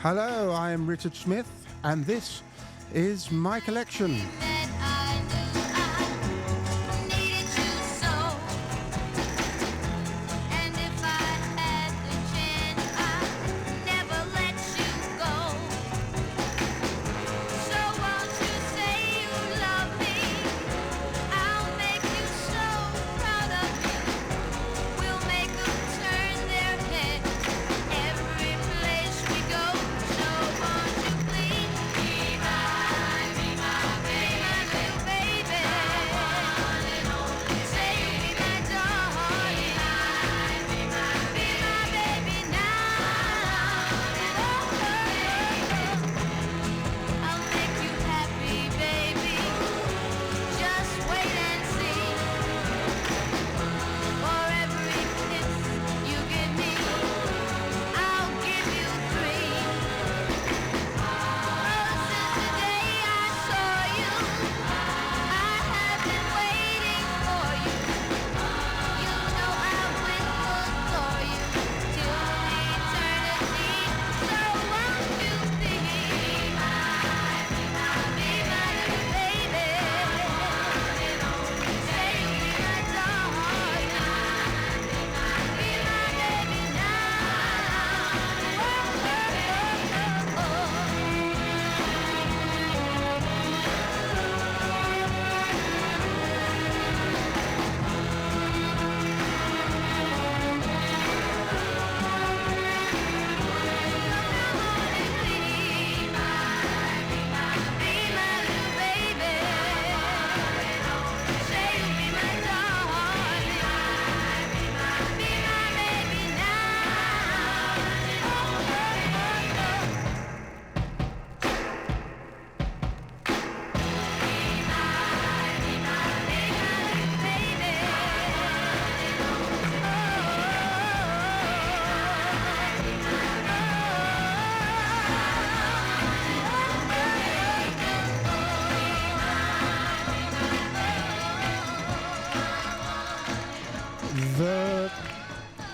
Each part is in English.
Hello, I am Richard Smith, and this is my collection.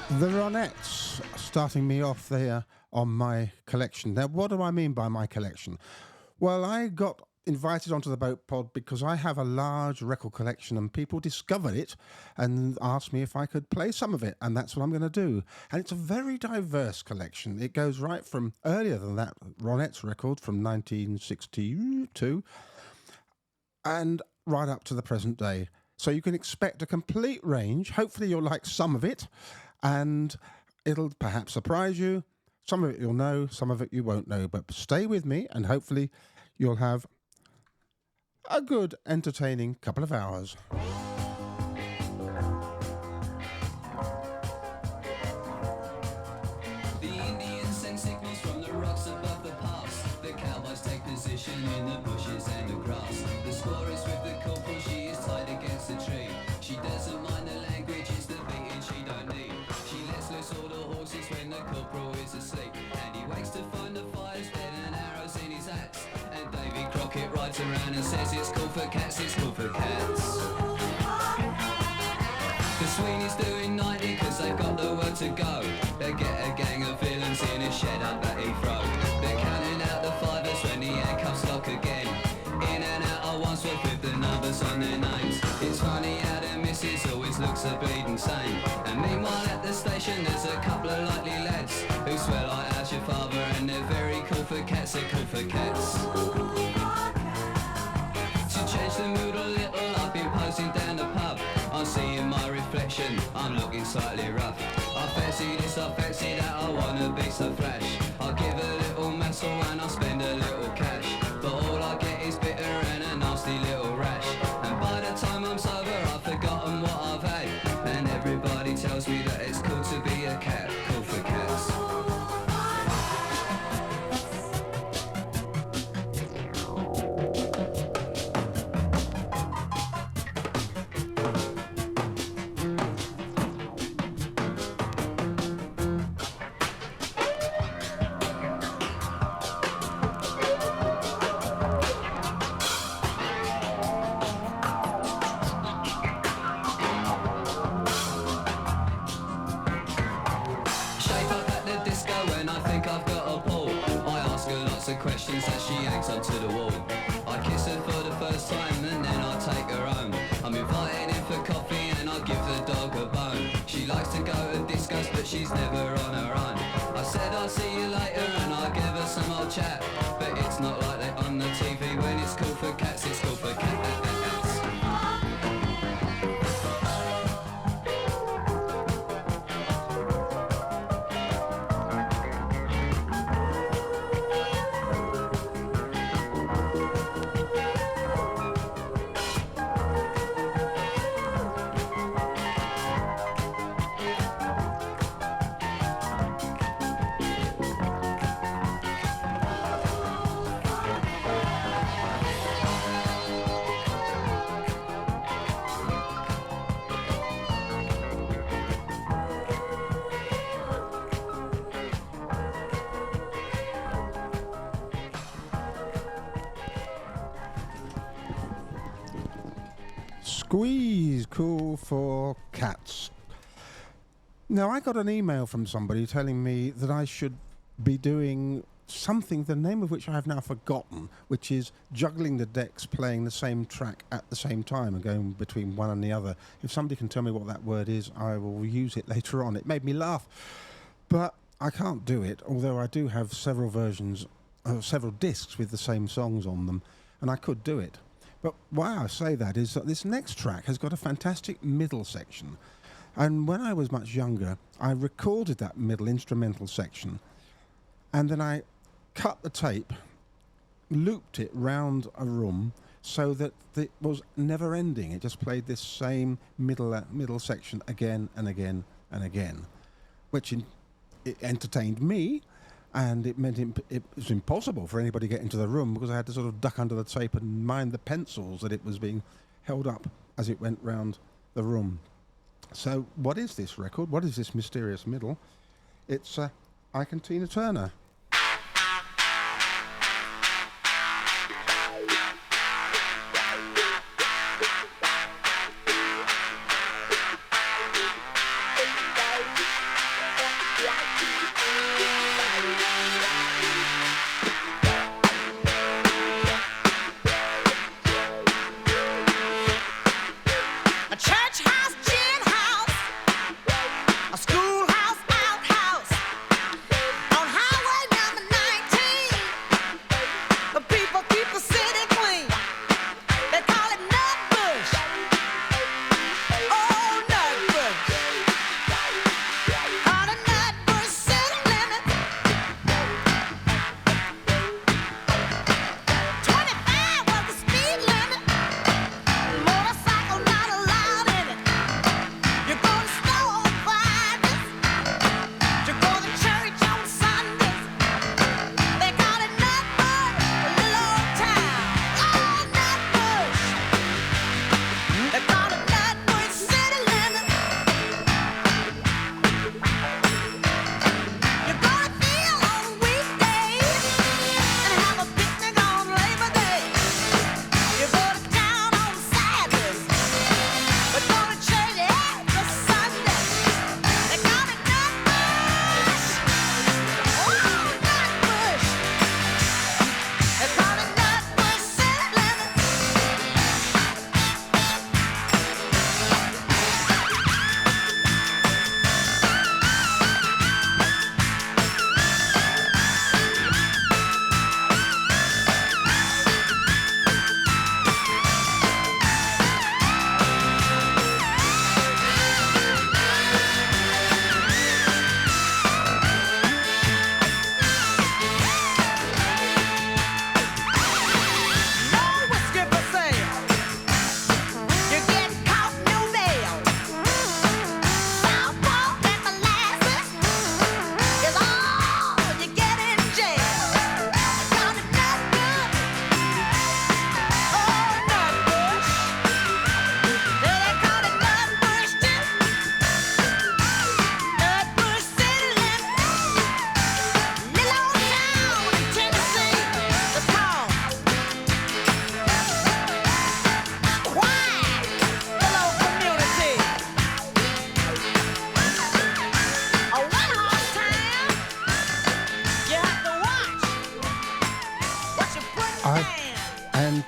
The Ronettes starting me off there on my collection. Now, what do I mean by my collection? Well, I got invited onto the Boat Pod because I have a large record collection and people discovered it and asked me if I could play some of it, and that's what I'm going to do. And it's a very diverse collection. It goes right from earlier than that Ronettes record from 1962 and right up to the present day. So you can expect a complete range. Hopefully you'll like some of it, and it'll perhaps surprise you. Some of it you'll know, some of it you won't know. But stay with me, and hopefully you'll have a good, entertaining couple of hours. The Indians send signals from the rocks above the pass. The cowboys take position in the bushes and the grass. The score is with the corporal, she is tied against a tree. She doesn't mind the language, it's the beating she don't need. She lets loose all the horses when the corporal is asleep. And he wakes to find the fire's dead and arrows in his axe. And Davy Crockett rides around and says it's cool for cats, it's cool for cats. The Sweeney's doing 90 cause they've got the word to go. They get a gang of villains in a shed up at Heathrow. They're counting out the fivers when the handcuffs lock again. In and out of Wandsworth with the numbers on their names. It's funny how the missus always looks a bleeding sane. And meanwhile at the station there's a couple of likely lads who swear like how's your father, and they're very cool for cats, they're cool for cats. To change the mood a little, I've been posing down the pub. I'm seeing my reflection, I'm looking slightly rough. I fancy this, I fancy that, I wanna be so flash. I'll give a little muscle and I'll spend a little cash. But all I get is bitter and a nasty little rash. And by the time I'm sober I've forgotten what I've had. And everybody tells me that it's cool to be a cat, cool for cats. Squeeze, cool for cats. Now, I got an email from somebody telling me that I should be doing something, the name of which I have now forgotten, which is juggling the decks, playing the same track at the same time and going between one and the other. If somebody can tell me what that word is, I will use it later on. It made me laugh, but I can't do it, although I do have several versions, several discs with the same songs on them, and I could do it. But why I say that is that this next track has got a fantastic middle section. And when I was much younger, I recorded that middle instrumental section, and then I cut the tape, looped it round a room so that it was never ending. It just played this same middle section again and again and again, which it entertained me. And it meant it was impossible for anybody to get into the room because I had to sort of duck under the tape and mind the pencils that it was being held up as it went round the room. So what is this record? What is this mysterious middle? It's Ike and Tina Turner.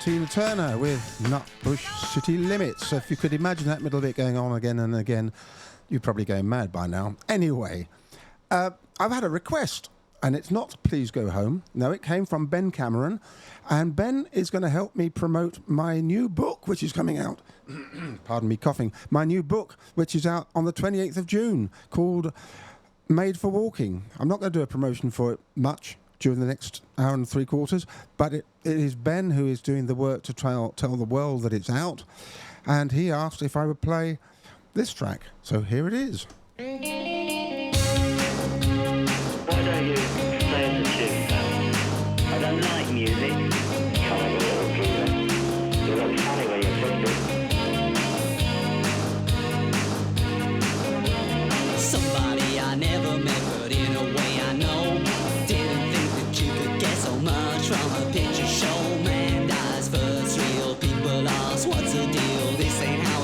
Tina Turner with Nutbush City Limits. So if you could imagine that middle bit going on again and again, you're probably going mad by now. Anyway, I've had a request, and it's not Please Go Home. No, it came from Ben Cameron, and Ben is going to help me promote my new book, which is coming out. Pardon me coughing. My new book, which is out on the 28th of June, called Made for Walking. I'm not going to do a promotion for it much during the next hour and 3/4, but it is Ben who is doing the work to tell the world that it's out, and he asked if I would play this track. So here it is. Why don't you play the tune, pal? I don't like music. Can't have a walk either. You look funny when you're 50. Somebody I never met, but in a way I know. Didn't think that you could get so much from a picture show. Man dies first, real people lost. What's the deal? This ain't how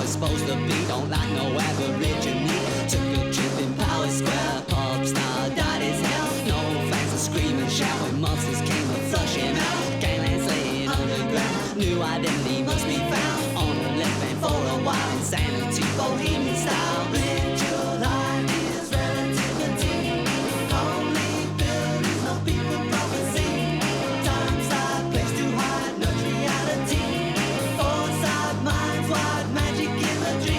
identity must be found on the left hand for a while. Insanity, bohemian style. Ritual ideas, relativity. Only buildings, no people, prophecy. Time, side, place to hide, no reality. Foresight, minds wide, magic imagery.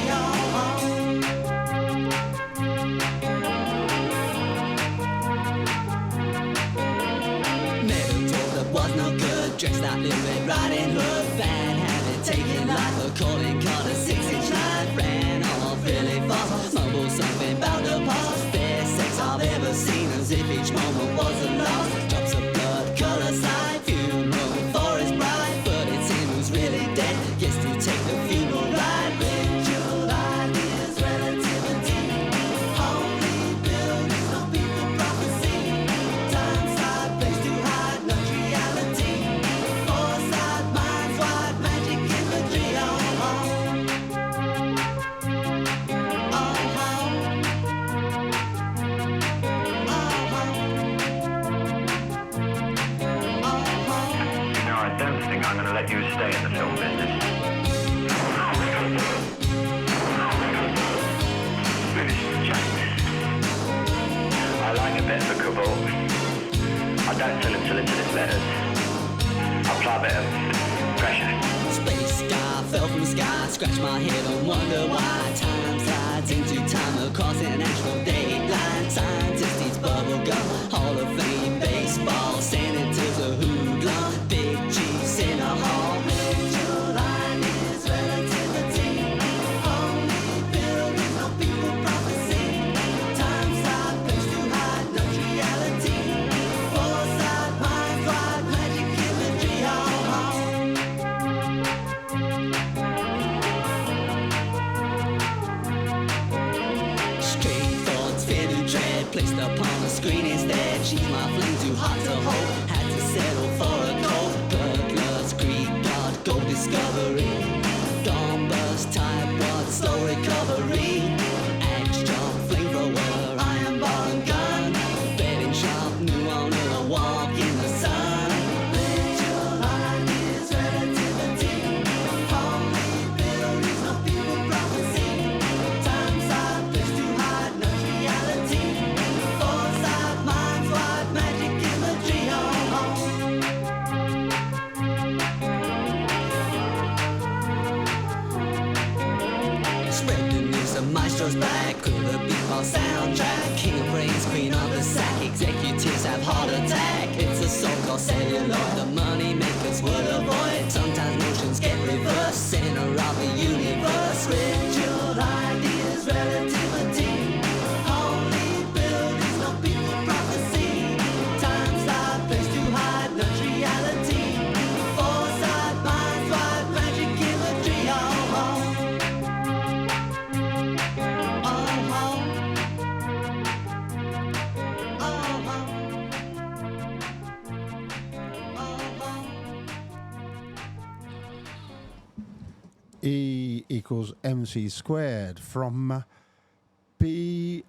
Was no good, dressed like Little Red Riding Hood. Bad habit, taking life, a calling card, a 6-inch line. Ran off really fast, mumbled something about the past. Best sex I've ever seen, as if each moment was a loss. Drops of blood, colour side, funeral for his bride. But it's him who's really dead, gets to take the funeral ride. Ritual ideas, relativity. Only buildings, no people, prophecy. Time, side, place to hide, no reality. Foresight, minds wide, magic imagery. Oh, oh. No, I don't think I'm going to let you stay in the film business. I like a bit of a cabal. I don't tell him to listen to his letters. I apply a bit of pressure. Space sky fell from the sky, scratch my head and wonder why. Time slides into time across an astral dateline. Scientist eats bubble gum, Hall of Fame baseball. Senators a hoodlum, big G's in a hall. Ritual ideas, relativity. Only buildings, no people, prophecy. Time side, place to hide, no reality. Foresight, minds wide, magic imagery. Oh, oh. Straight thoughts, fear to dread, placed upon the screen instead. She's my flame, too hot to hold. Had to settle for a cold. Burglars, Greek god, gold discovery. Gone bust, type wad, slow recovery. Axe jump, flamethrower, iron bar and gun. Betting shop, new owner, a walk in the sun. Ritual ideas, relativity. Only buildings, no people, prophecy. Time, side, place to hide, no reality. Foresight, minds wide, magic imagery. Oh, oh. Spread the news, the maestro's back. Could the beatball soundtrack? King of brains, queen of the sack. Executives have heart attack. It's a so-called celluloid. The money makers would avoid. Sometimes motions get reversed. Center of the universe. Ritual ideas, relativity. Only buildings, no people, prophecy. Time, slide, place to hide, no reality. Foresight, minds wide, magic imagery. Oh, oh. E equals MC squared from BAG.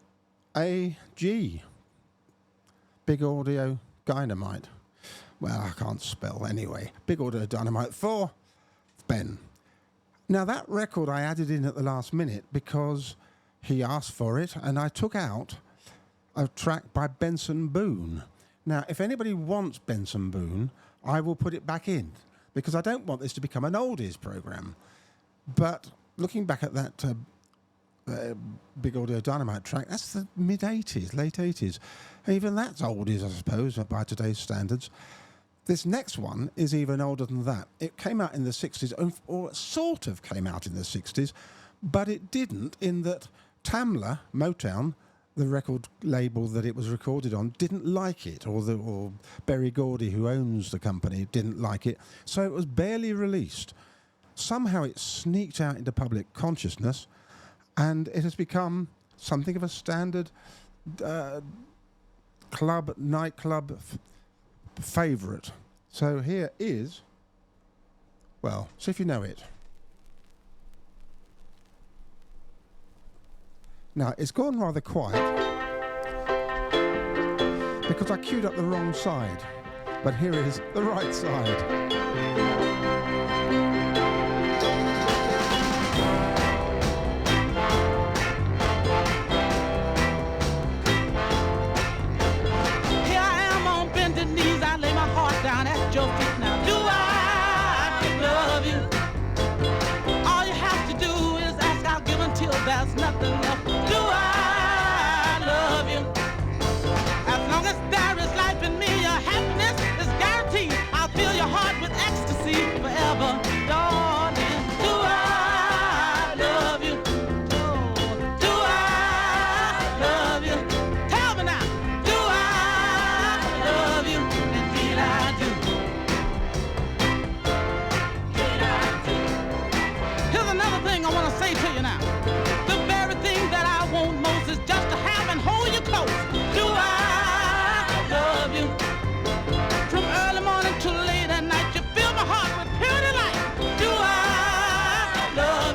Big Audio Dynamite. Well, I can't spell anyway. Big Audio Dynamite for Ben. Now, that record I added in at the last minute because he asked for it, and I took out a track by Benson Boone. Now, if anybody wants Benson Boone, I will put it back in because I don't want this to become an oldies program. But looking back at that Big Audio Dynamite track, that's the mid-80s, late 80s. Even that's oldies, I suppose, by today's standards. This next one is even older than that. It came out in the 60s, or sort of came out in the 60s, but it didn't, in that Tamla, Motown, the record label that it was recorded on, didn't like it, or Berry Gordy, who owns the company, didn't like it, so it was barely released. Somehow it sneaked out into public consciousness, and it has become something of a standard nightclub favourite. So here is, well, see if you know it. Now, it's gone rather quiet because I queued up the wrong side, but here is the right side.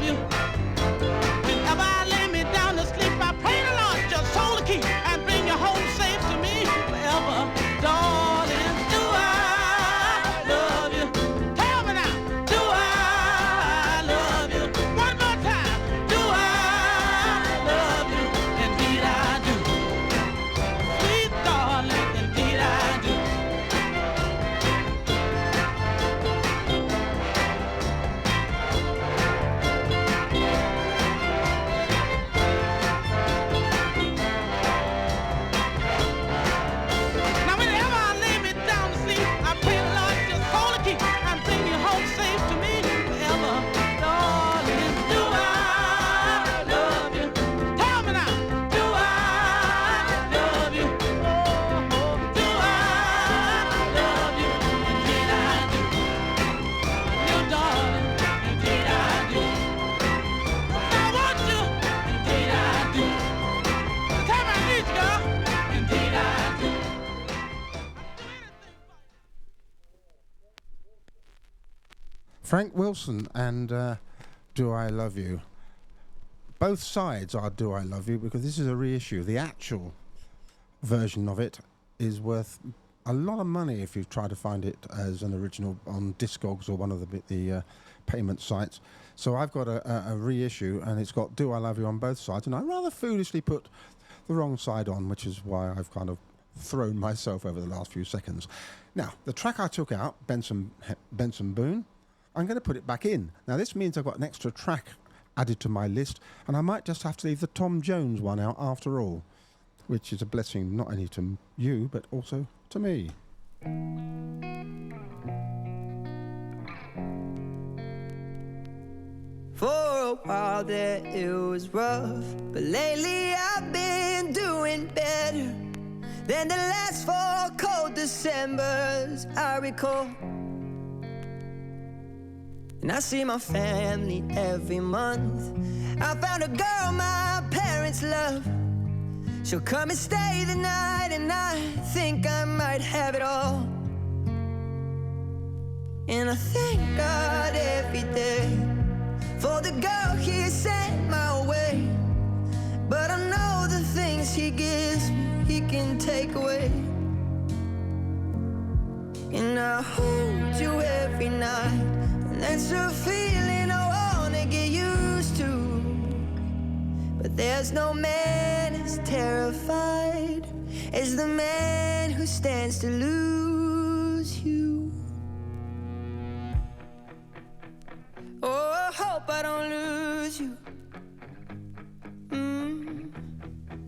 you. Whenever I lay me down to sleep, I pray the Lord just hold the key and bring you home safe to me forever, darling. Do I love you? Tell me now, do I love you? One more time, do I love you? Indeed I do. Sweet darling, indeed I do. Now whenever I lay me down to sleep, I pray the Lord just hold the key and bring me home safe to me forever, darling. Do I love you? Tell me now, do I love you? Oh, do I love you? Indeed I do. You darling, indeed I do. I want you, indeed I do. Tell me I need you, girl, indeed I do. Frank Wilson and Do I Love You. Both sides are Do I Love You because this is a reissue. The actual version of it is worth a lot of money if you try to find it as an original on Discogs or one of the payment sites. So I've got a reissue and it's got Do I Love You on both sides, and I rather foolishly put the wrong side on, which is why I've kind of thrown myself over the last few seconds. Now, the track I took out, Benson Boone, I'm going to put it back in. Now, this means I've got an extra track added to my list, and I might just have to leave the Tom Jones one out after all, which is a blessing not only to you, but also to me. For a while there it was rough, but lately I've been doing better than the last 4 cold Decembers I recall. And I see my family every month. I found a girl my parents love. She'll come and stay the night, and I think I might have it all. And I thank God every day for the girl he sent my way. But I know the things he gives me, he can take away. And I hold you every night, and that's a feeling I wanna get used to. But there's no man as terrified as the man who stands to lose you. Oh, I hope I don't lose you.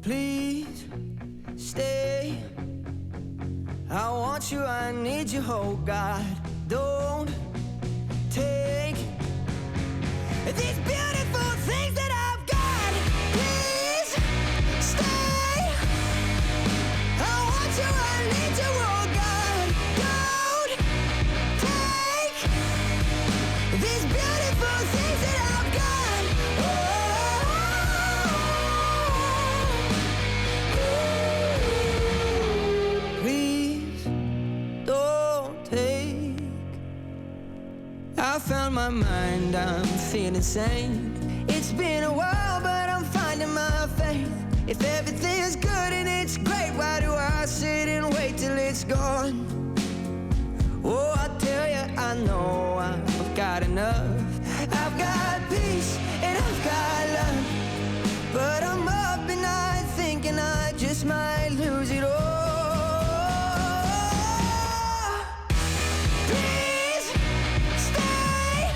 Please stay. I want you, I need you, oh God. Don't take these beautiful things that I've got. Please stay. I want you, I need you, oh God. Don't take these beautiful things that I've got. Please don't take. I found my mind, I'm feeling sane. It's been a while, but I'm finding my faith. If everything is good and it's great, why do I sit and wait till it's gone? Oh, I tell you, I know I've got enough. I've got peace and I've got love, but I'm up at night thinking I just might lose it all. Please stay.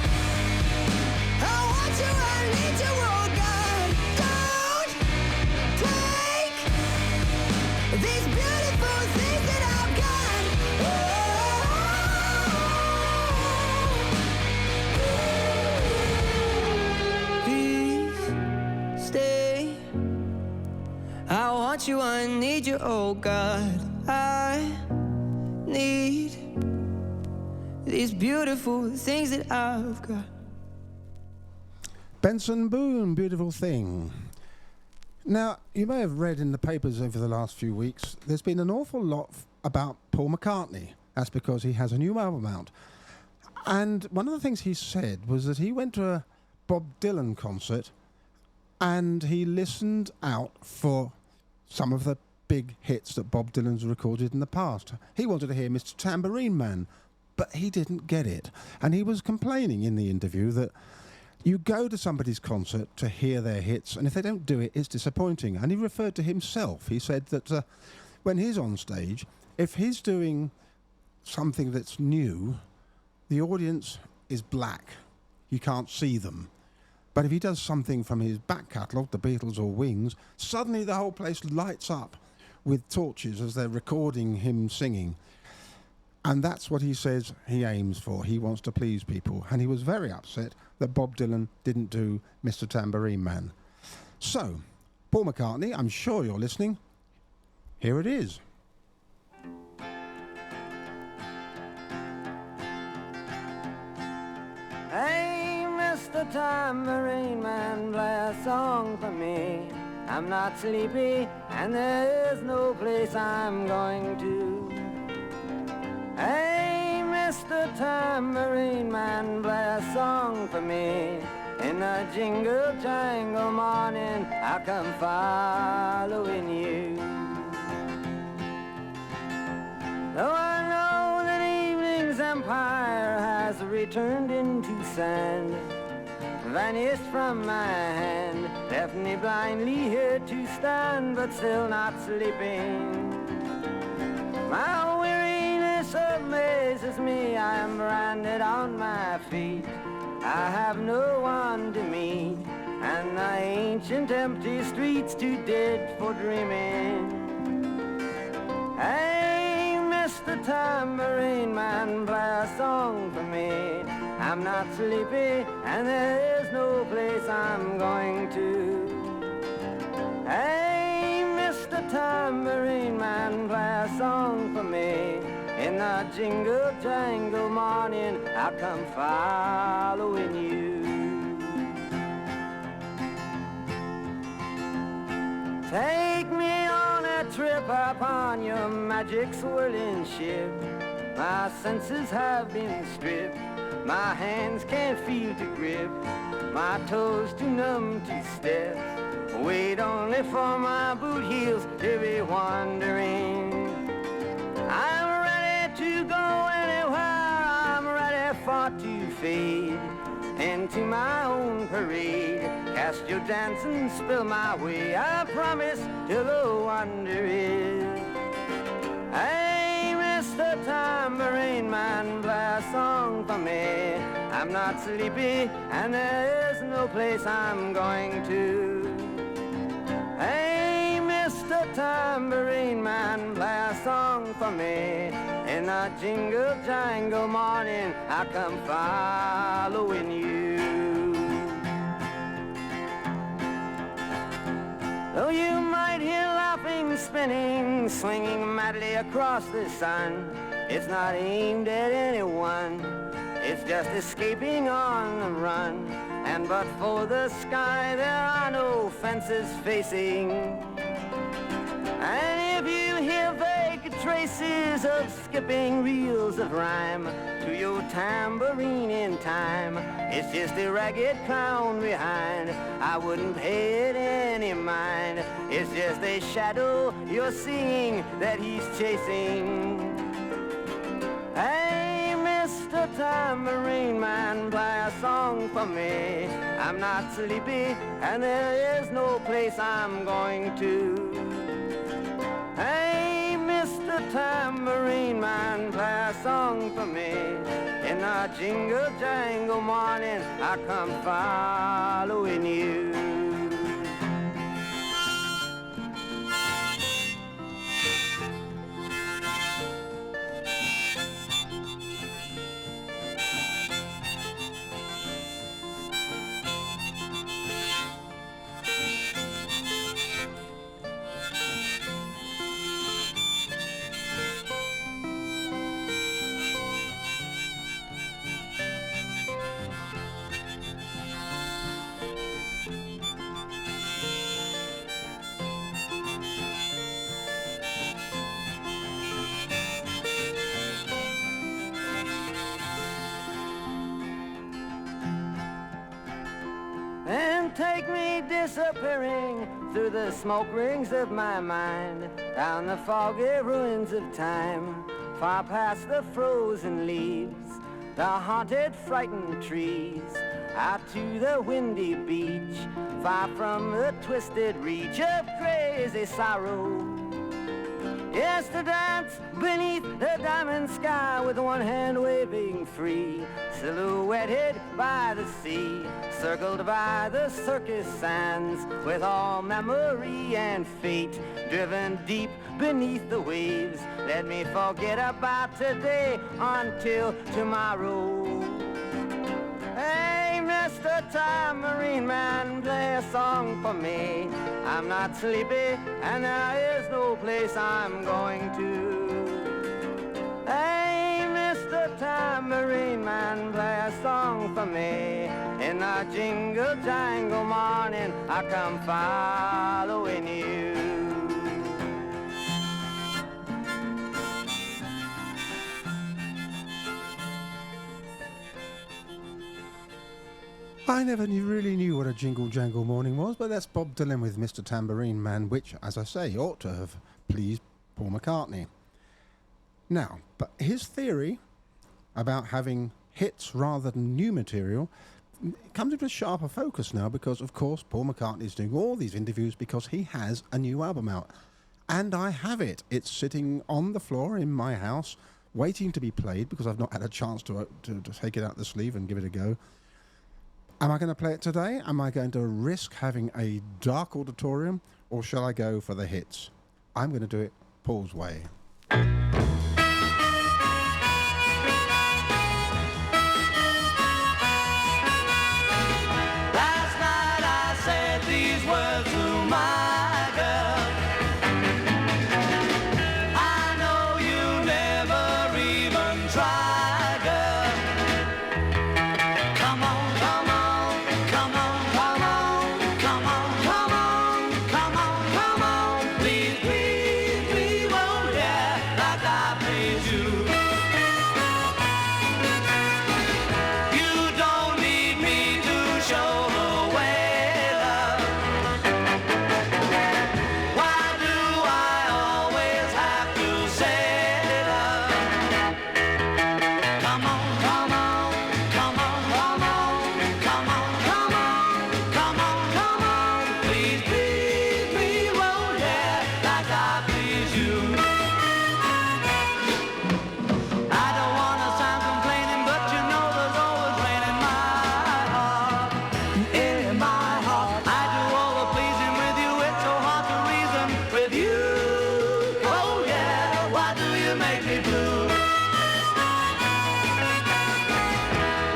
I want you, I need you, oh God. Don't take these beautiful things that I've got. Please stay. I want you, I need you, oh God. I need these beautiful things that I've got. Benson Boone, Beautiful Thing. Now, you may have read in the papers over the last few weeks, there's been an awful lot about Paul McCartney. That's because he has a new album out. And one of the things he said was that he went to Bob Dylan concert, and he listened out for some of the big hits that Bob Dylan's recorded in the past. He wanted to hear Mr. Tambourine Man, but he didn't get it. And he was complaining in the interview that you go to somebody's concert to hear their hits, and if they don't do it, it's disappointing. And he referred to himself. He said that when he's on stage, if he's doing something that's new, the audience is black. You can't see them. But if he does something from his back catalogue, the Beatles or Wings, suddenly the whole place lights up with torches as they're recording him singing. And that's what he says he aims for. He wants to please people. And he was very upset that Bob Dylan didn't do Mr. Tambourine Man. So, Paul McCartney, I'm sure you're listening. Here it is. Hey, Mr. Tambourine Man, play a song for me. I'm not sleepy, and there is no place I'm going to. Hey, Mr. Tambourine Man, play a song for me. In the jingle jangle morning, I'll come following you. Though I know that evening's empire has returned into sand, vanished from my hand, left me blindly here to stand, but still not sleeping. My weariness amazes me, I am branded on my feet. I have no one to meet, and the ancient empty streets too dead for dreaming. Hey, Mr. Tambourine Man, play a song for me. I'm not sleepy, and there is no place I'm going to. Hey, Mr. Tambourine Man, play a song for me. In the jingle jangle morning, I'll come following you. Take me on a trip upon your magic swirling ship. My senses have been stripped, my hands can't feel to grip, my toes too numb to step. Wait only for my boot heels to be wandering. I'm ready to go anywhere, I'm ready for to fade into my own parade. Cast your dance and spill my way, I promise till the wonder is. Hey, Mr. Tambourine Man, play a song for me. I'm not sleepy, and there is no place I'm going to. Hey, Mr. Tambourine Man, play a song for me. In a jingle jangle morning, I come following you. Though you might hear laughing, spinning, swinging madly across the sun, it's not aimed at anyone, it's just escaping on the run. And but for the sky, there are no fences facing. And if you hear vague traces of skipping reels of rhyme to your tambourine in time, it's just a ragged clown behind. I wouldn't pay it any mind. It's just a shadow you're seeing that he's chasing. Hey, Mr. Tambourine Man, play a song for me. I'm not sleepy, and there is no place I'm going to. Hey, Mr. Tambourine Man, play a song for me. In a jingle jangle morning, I come following you. take me disappearing through the smoke rings of my mind, down the foggy ruins of time, far past the frozen leaves, the haunted, frightened trees, out to the windy beach, far from the twisted reach of crazy sorrow. Yes, to dance beneath the diamond sky with one hand waving free, silhouetted by the sea, circled by the circus sands, with all memory and fate driven deep beneath the waves. Let me forget about today until tomorrow. Hey, Mr. Tambourine Man, play a song for me. I'm not sleepy and there is no place I'm going to. Hey, Mr. Tambourine Man, play a song for me. In the jingle jangle morning, I come following you. I never really knew what a jingle jangle morning was, but that's Bob Dylan with Mr. Tambourine Man, which, as I say, ought to have pleased Paul McCartney. Now, but his theory about having hits rather than new material comes into sharper focus now because, of course, Paul McCartney is doing all these interviews because he has a new album out. And I have it. It's sitting on the floor in my house, waiting to be played because I've not had a chance to take it out the sleeve and give it a go. Am I going to play it today? Am I going to risk having a dark auditorium, or shall I go for the hits? I'm going to do it Paul's way. Last night I said these words to my girl. I know you never even tried, girl. Come on, come on, come on, come on, come on, come on, come on, come on. Please, please, please, won't ya, like I please you. You don't need me to show the way, love. Why do I always have to say love? Come on, come on, come on, come on, come on, come on, come on, come on. Please, please, please, won't ya, like I please you. I don't wanna sound complaining, but you know there's always rain in my heart. In my heart, I do all the pleasing with you. It's so hard to reason with you. Oh yeah, why do you make me blue?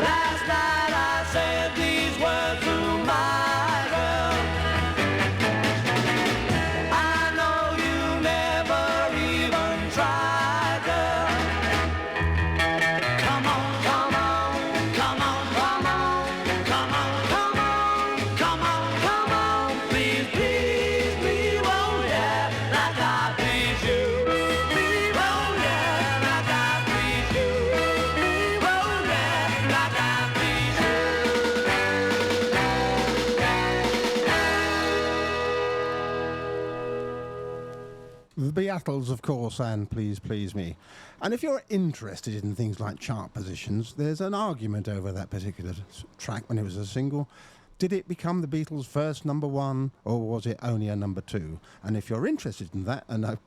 Last night I said these words to my girl. I know you never even tried, girl. Come on, come on, come on, come on, come on, come on, come on, come on. Please, please, please, won't ya, like I please you. Please, won't ya, like I please you. Please, won't ya, like I please you. The Beatles, of course, and Please Please Me. And if you're interested in things like chart positions, there's an argument over that particular track when it was a single. Did it become the Beatles' first number one, or was it only a number two? And if you're interested in that, and I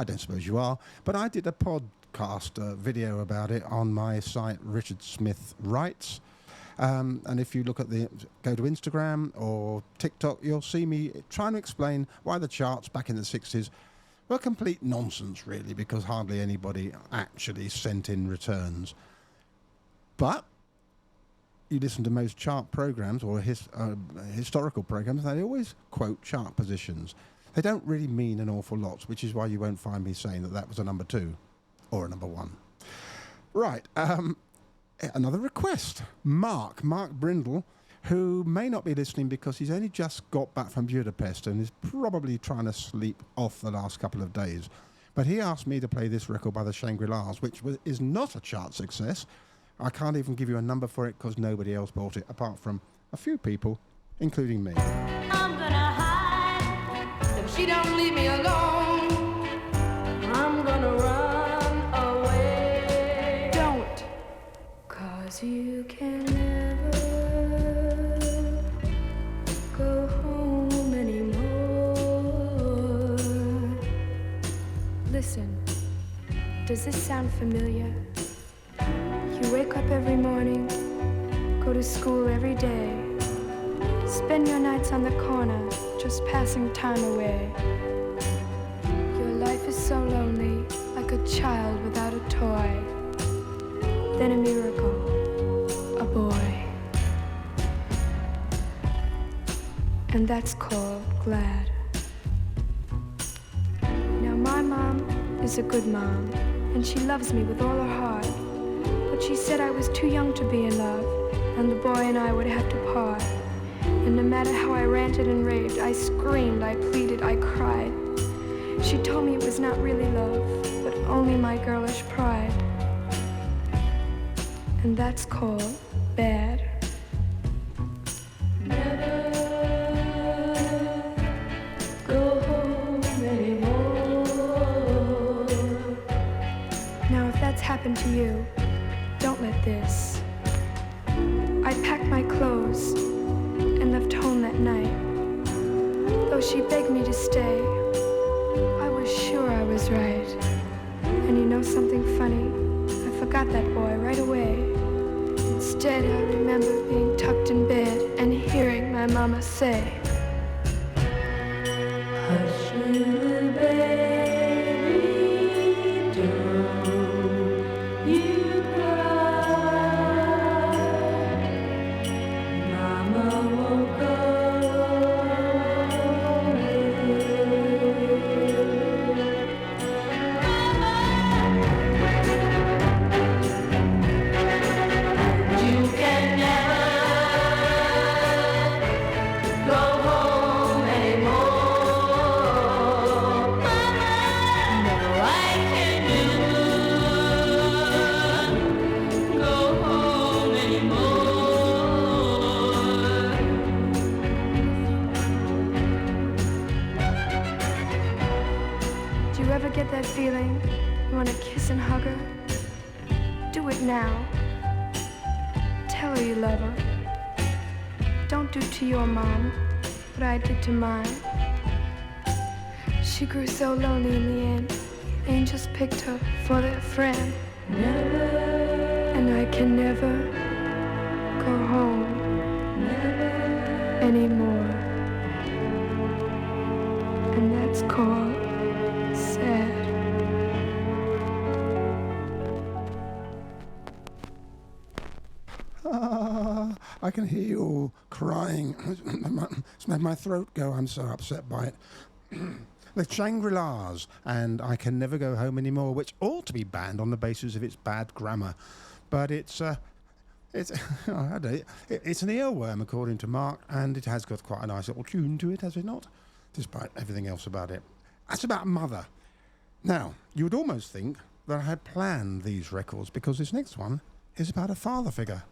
don't suppose you are, but I did a podcast video about it on my site, Richard Smith Writes. And if you look at go to Instagram or TikTok, you'll see me trying to explain why the charts back in the 60s were complete nonsense, really, because hardly anybody actually sent in returns. But you listen to most chart programs or historical programs, they always quote chart positions. They don't really mean an awful lot, which is why you won't find me saying that was a number two or a number one. Right. Another request. Mark Brindle, who may not be listening because he's only just got back from Budapest and is probably trying to sleep off the last couple of days. But he asked me to play this record by the Shangri-Las, which is not a chart success. I can't even give you a number for it because nobody else bought it, apart from a few people including me. I'm gonna hide if she don't leave me alone. I'm gonna run away. Don't, 'cause you can never go home anymore. Listen, does this sound familiar? You wake up every morning, go to school every day, spend your nights on the corner, just passing time away. Your life is so lonely, like a child without a toy. Then a miracle, a boy. And that's called glad. Now my mom is a good mom, and she loves me with all her heart. But she said I was too young to be in love, and the boy and I would have to part. And no matter how I ranted and raved, I screamed, I pleaded, I cried. She told me it was not really love, but only my girlish pride. And that's called bad. Never go home anymore. Now if that's happened to you, don't let this. I packed my clothes and left home that night. Though she begged me to stay, I was sure I was right. And you know something funny? I forgot that boy right away. Instead, I remember being tucked in bed and hearing my mama say, "Hush, little baby, don't you cry. Mama won't go away." You can never go home anymore. No, I can never go home anymore. Do you ever get that feeling you want to kiss and hug her? Do it now. Tell her you love her. Don't do to your mom what I did to mine. She grew so lonely in the end. Angels picked her for their friend. Never. And I can never go home anymore. And that's called sad. I can hear you all crying. It's made my throat go. I'm so upset by it. The Shangri-Las and I Can Never Go Home Anymore, which ought to be banned on the basis of its bad grammar. But it's I don't know, it's an earworm, according to Mark, and it has got quite a nice little tune to it, has it not? Despite everything else about it. That's about mother. Now, you would almost think that I had planned these records because this next one is about a father figure.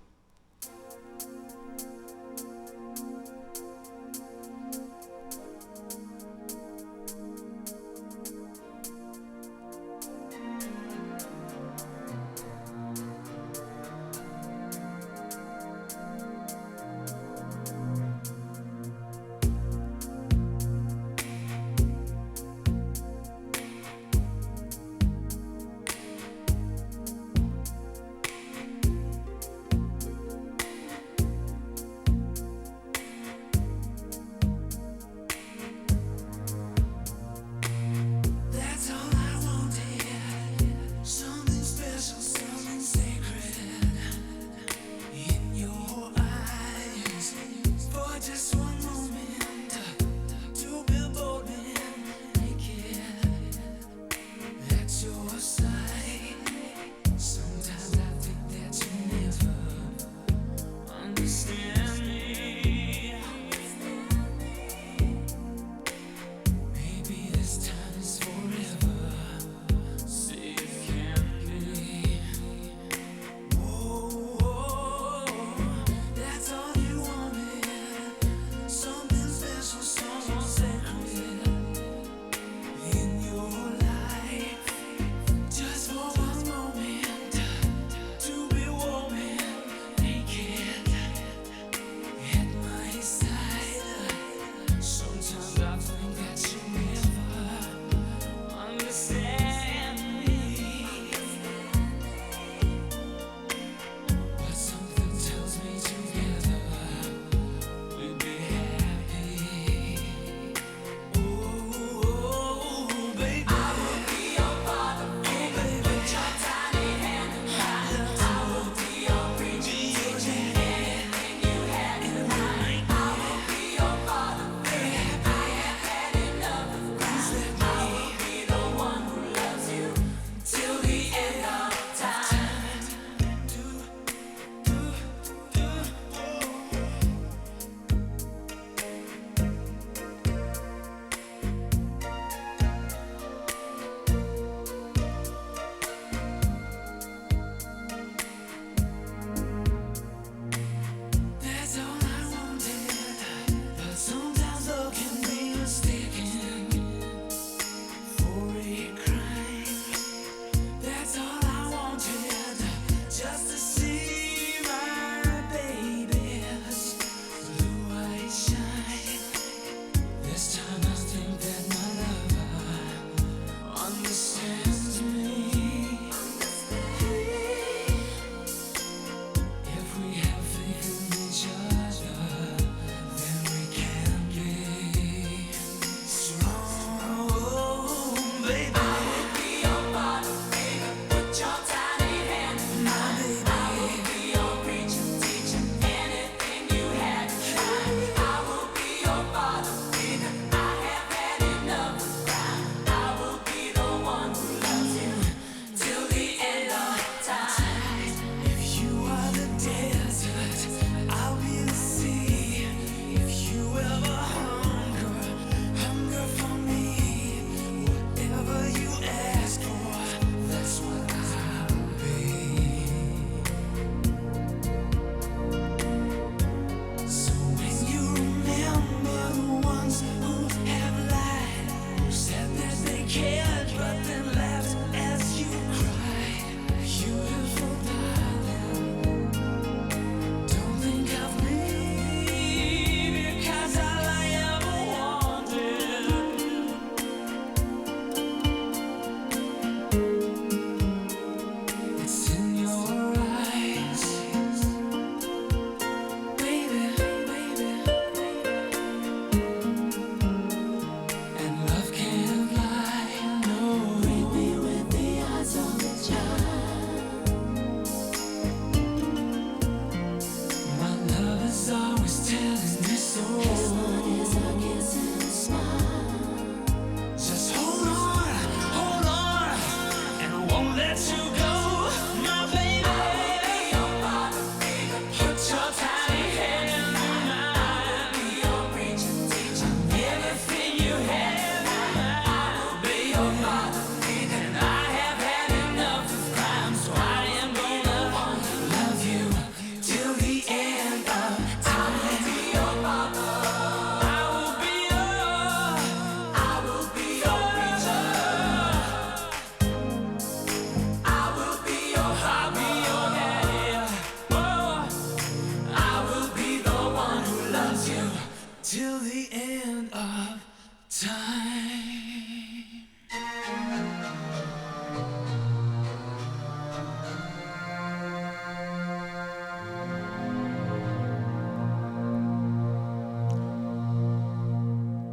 till the end of time.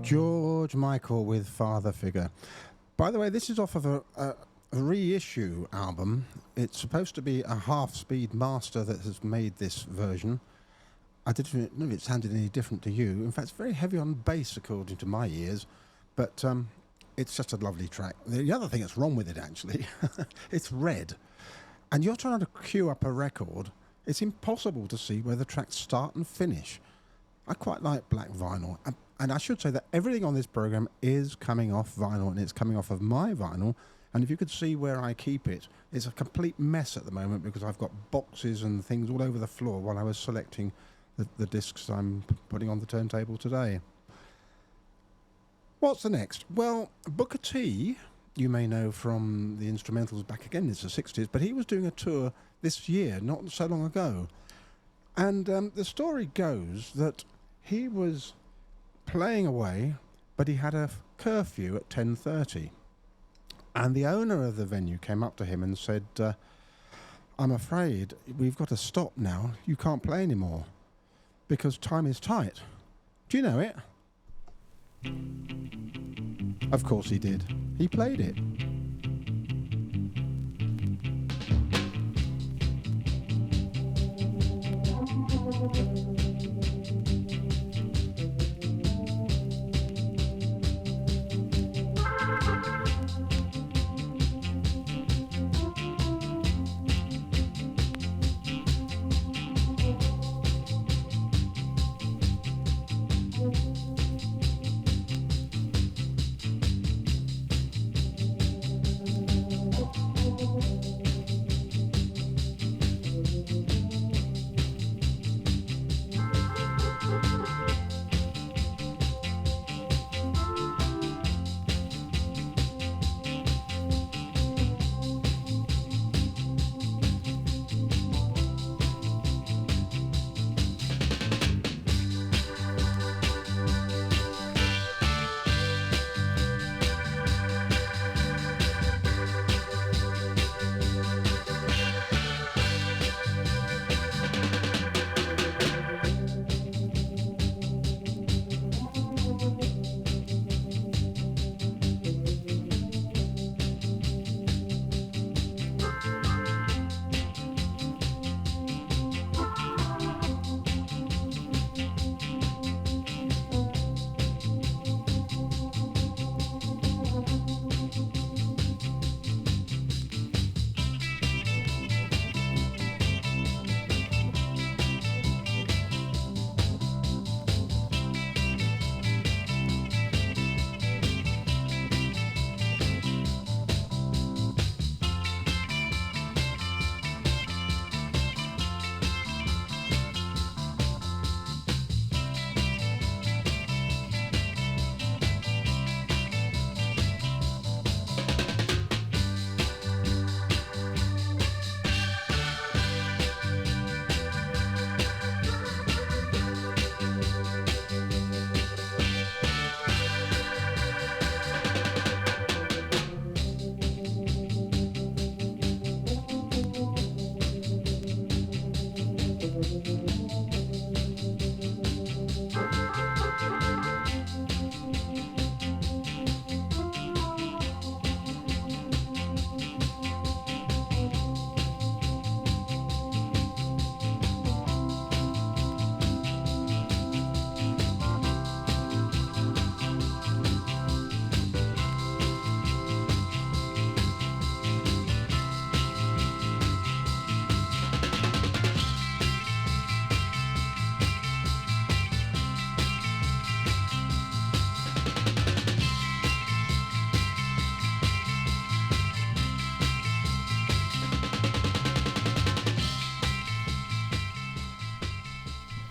George Michael with Father Figure. By the way, this is off of a reissue album. It's supposed to be a half-speed master that has made this version. I didn't know if it sounded any different to you. In fact, it's very heavy on bass, according to my ears. But it's just a lovely track. The other thing that's wrong with it, actually, it's red. And you're trying to cue up a record. It's impossible to see where the tracks start and finish. I quite like black vinyl. And I should say that everything on this program is coming off vinyl, and it's coming off of my vinyl. And if you could see where I keep it, it's a complete mess at the moment because I've got boxes and things all over the floor while I was selecting the discs I'm putting on the turntable today. What's the next? Well, Booker T, you may know from the instrumentals back again, it's the 60s, but he was doing a tour this year, not so long ago. And the story goes that he was playing away, but he had a curfew at 10:30. And the owner of the venue came up to him and said, I'm afraid we've got to stop now. You can't play anymore because time is tight. Do you know it? Of course he did. He played it.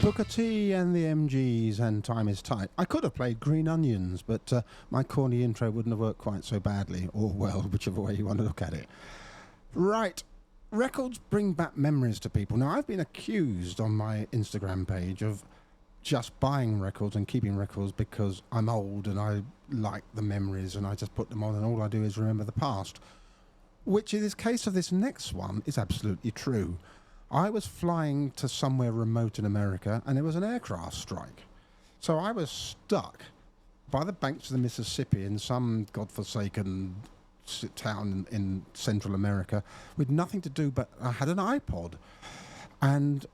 Booker T and the MGs and Time is Tight. I could have played Green Onions, but my corny intro wouldn't have worked quite so badly, or well, whichever way you want to look at it. Right, records bring back memories to people. Now, I've been accused on my Instagram page of just buying records and keeping records because I'm old and I like the memories and I just put them on and all I do is remember the past. Which in this case of this next one is absolutely true. I was flying to somewhere remote in America and it was an aircraft strike. So I was stuck by the banks of the Mississippi in some godforsaken town in Central America with nothing to do, but I had an iPod. And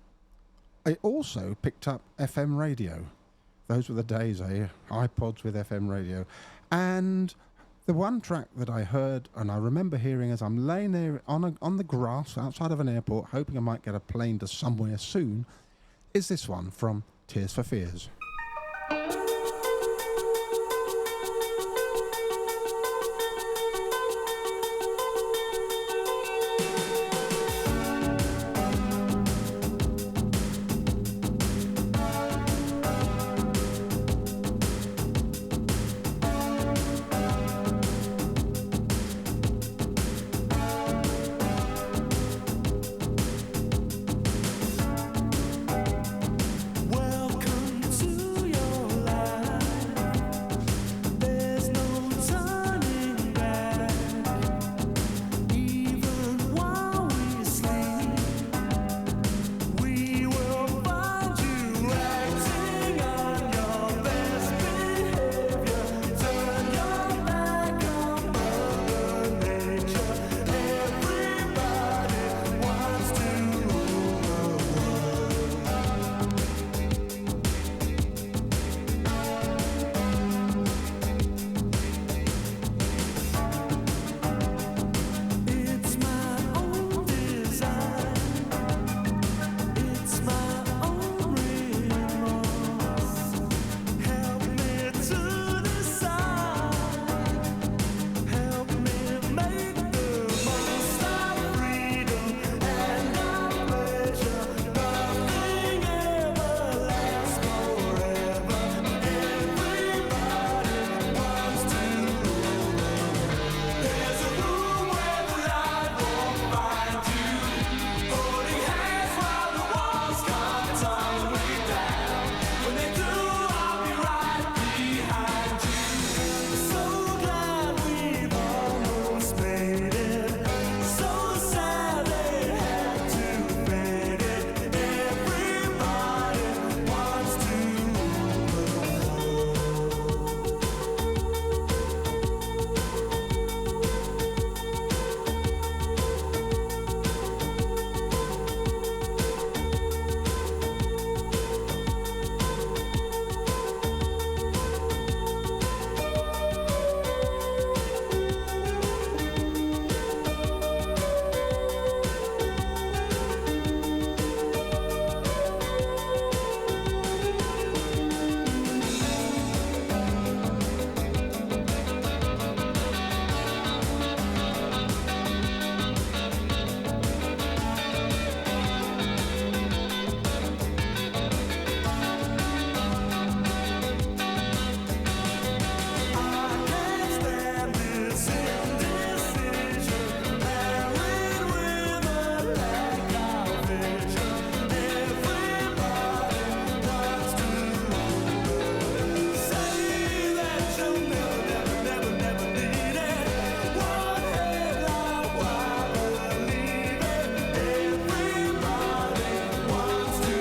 I also picked up FM radio. Those were the days, iPods with FM radio. And the one track that I heard, and I remember hearing as I'm laying there on the grass outside of an airport, hoping I might get a plane to somewhere soon, is this one from Tears for Fears. Welcome to your life. There's no turning back. Even while we sleep, we will find you acting on your best behavior. Turn your back on Mother Nature. Everybody wants to rule the world. It's my own design. It's my own remorse. Help me to decide. Help me make the most of freedom and of pleasure. Nothing ever lasts forever. Everybody wants to rule the world. There's a room where the light won't find you. Holding hands while the walls come tumbling down. When they do, I'll be right behind you. So glad we've almost made it. So sad they had to fade it. Everybody wants to rule the world. I can't stand this indecision, married with a lack of vision. Everybody wants to rule. Say that you'll never need it. One headline while believing. Everybody wants to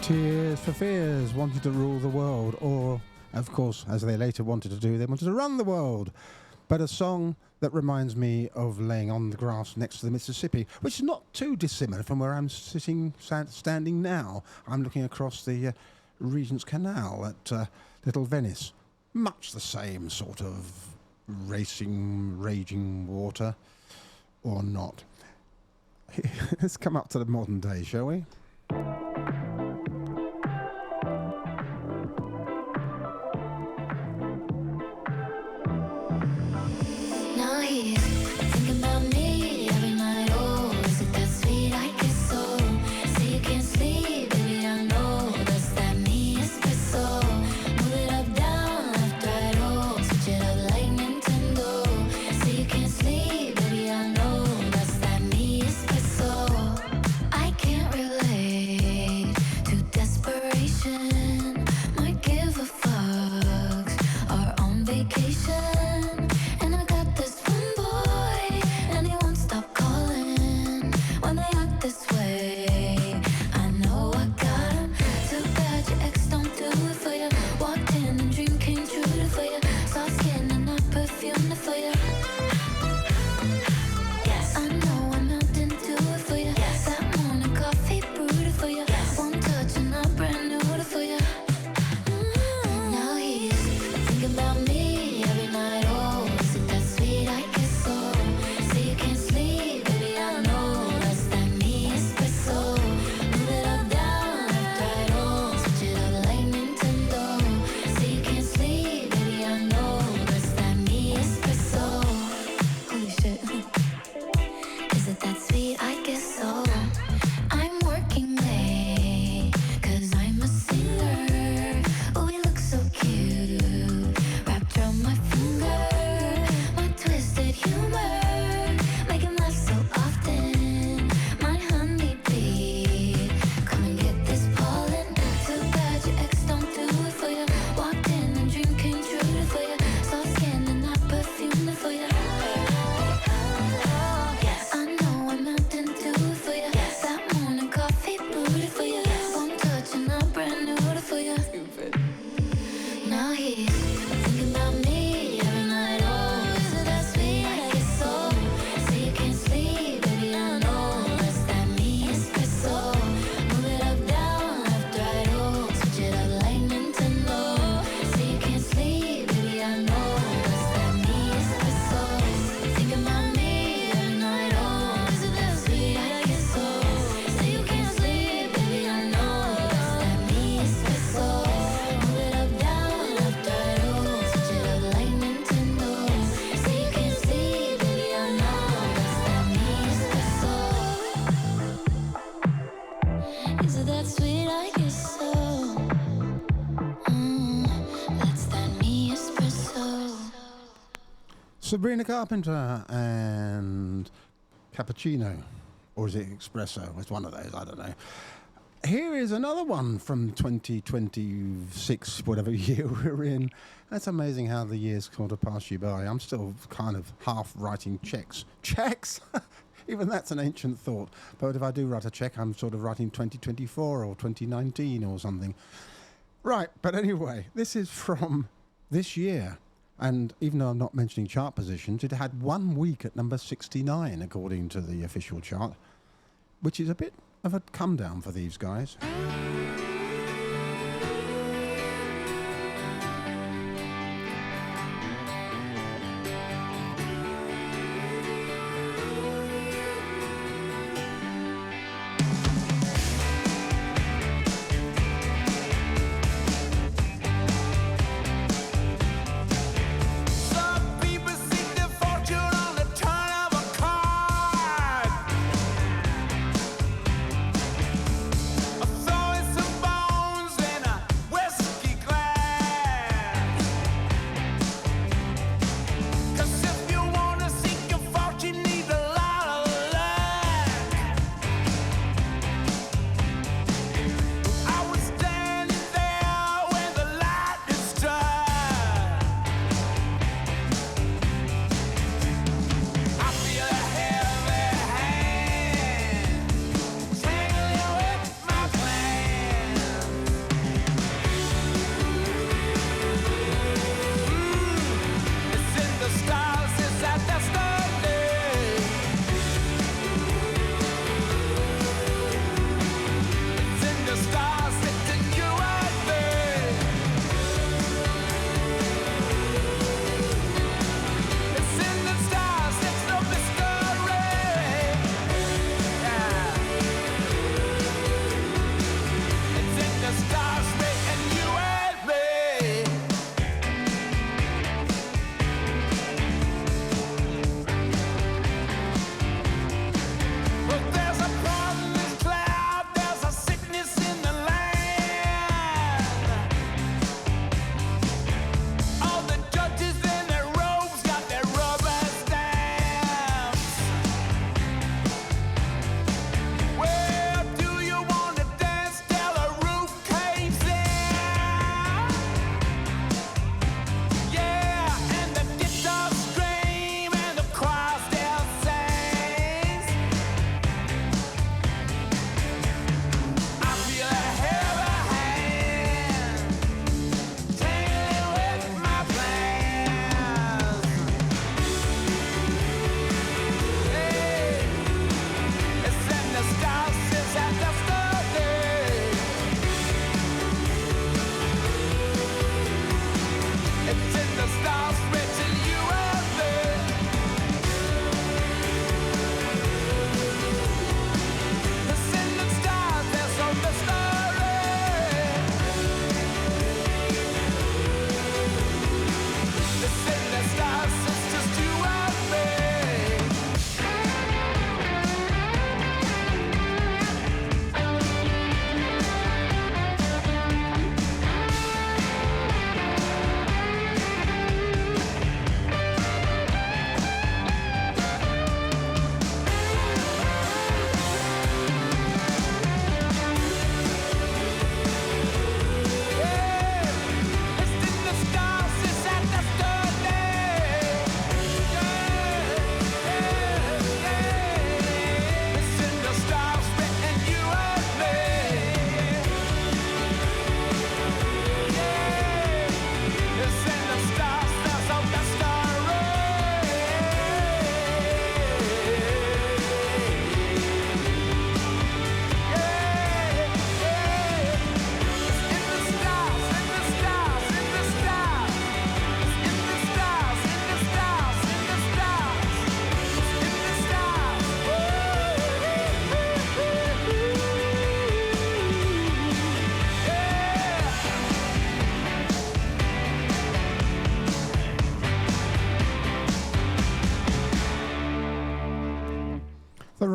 Tears for Fears wanted to rule the world, or, of course, as they later wanted to do, they wanted to run the world. but a song that reminds me of laying on the grass next to the Mississippi, which is not too dissimilar from where I'm standing now. I'm looking across the Regent's Canal at Little Venice. Much the same sort of raging water, or not. Let's come up to the modern day, shall we? Now he's thinking about me every night. Oh, is it that sweet? I guess so. Say you can't sleep, baby. I know that's that me espresso. Move it up, down, left, right. Oh, switch it up like Nintendo. Say you can't sleep, baby. I know that's that me espresso. I can't relate to desperation. Might give a fucks. Are on vacation. And I got this one boy, and he won't stop calling when they act this way. I know I got him. Too bad your ex don't do it for you. Walked in and dream came true for you. Soft skin and not perfumed for you. Yes, I know I'm Mountain Dew for you. Yes, that morning coffee brewed for you. Yes, one touch and I'm brand new for you. Now he's thinking about me every night. Oh, is it that sweet? I guess so. Say you can't sleep, baby. I know that's that me espresso. Move it up, down, left, right. Oh, switch it up like Nintendo. Say you can't sleep, baby. I know that's that me espresso. Holy shit. Is it that sweet? I guess so. I'm working late, 'cause I'm a singer. Oh, we look so cute, wrapped around my finger. My twisted humor, make him laugh so often. My honeybee, come and get this pollen. Too bad your ex don't do it for you. Walked in and dream came true for you. Soft skin and not perfumed for you. Yes, I know I'm Mountain Dew for you. Yes, that morning coffee brewed for you. One touch and I'm brand new for you. Now he's thinking about me every night. Oh, is it that sweet? I guess so. Say you can't sleep, baby. I know that's that me espresso. Move it up, down, left, right. Oh, switch it up like Nintendo. Say you can't sleep, baby. I know that's that me espresso. Thinking about me every night. Oh, is it that sweet? I guess so. Say you can't sleep, baby. I know that's that me espresso. Move it up, down, left, right. Oh, switch it up like Nintendo. Say you can't sleep, baby. I know that's that me espresso. Is it that sweet? I guess so. That's that me espresso. Sabrina Carpenter and Cappuccino. Or is it Espresso? It's one of those, I don't know. Here is another one from 2026, whatever year we're in. That's amazing how the years sort of pass you by. I'm still kind of half writing checks. Checks? Even that's an ancient thought. But if I do write a check, I'm sort of writing 2024 or 2019 or something. Right, but anyway, this is from this year. And even though I'm not mentioning chart positions, it had 1 week at number 69, according to the official chart, which is a bit of a come down for these guys. Some people seek their fortune on the turn of a card. I throw in some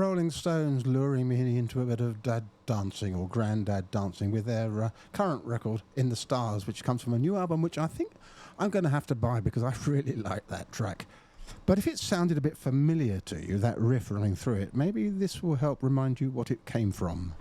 Rolling Stones luring me into a bit of dad dancing or granddad dancing with their current record, In the Stars, which comes from a new album, which I think I'm going to have to buy because I really like that track. But if it sounded a bit familiar to you, that riff running through it, maybe this will help remind you what it came from.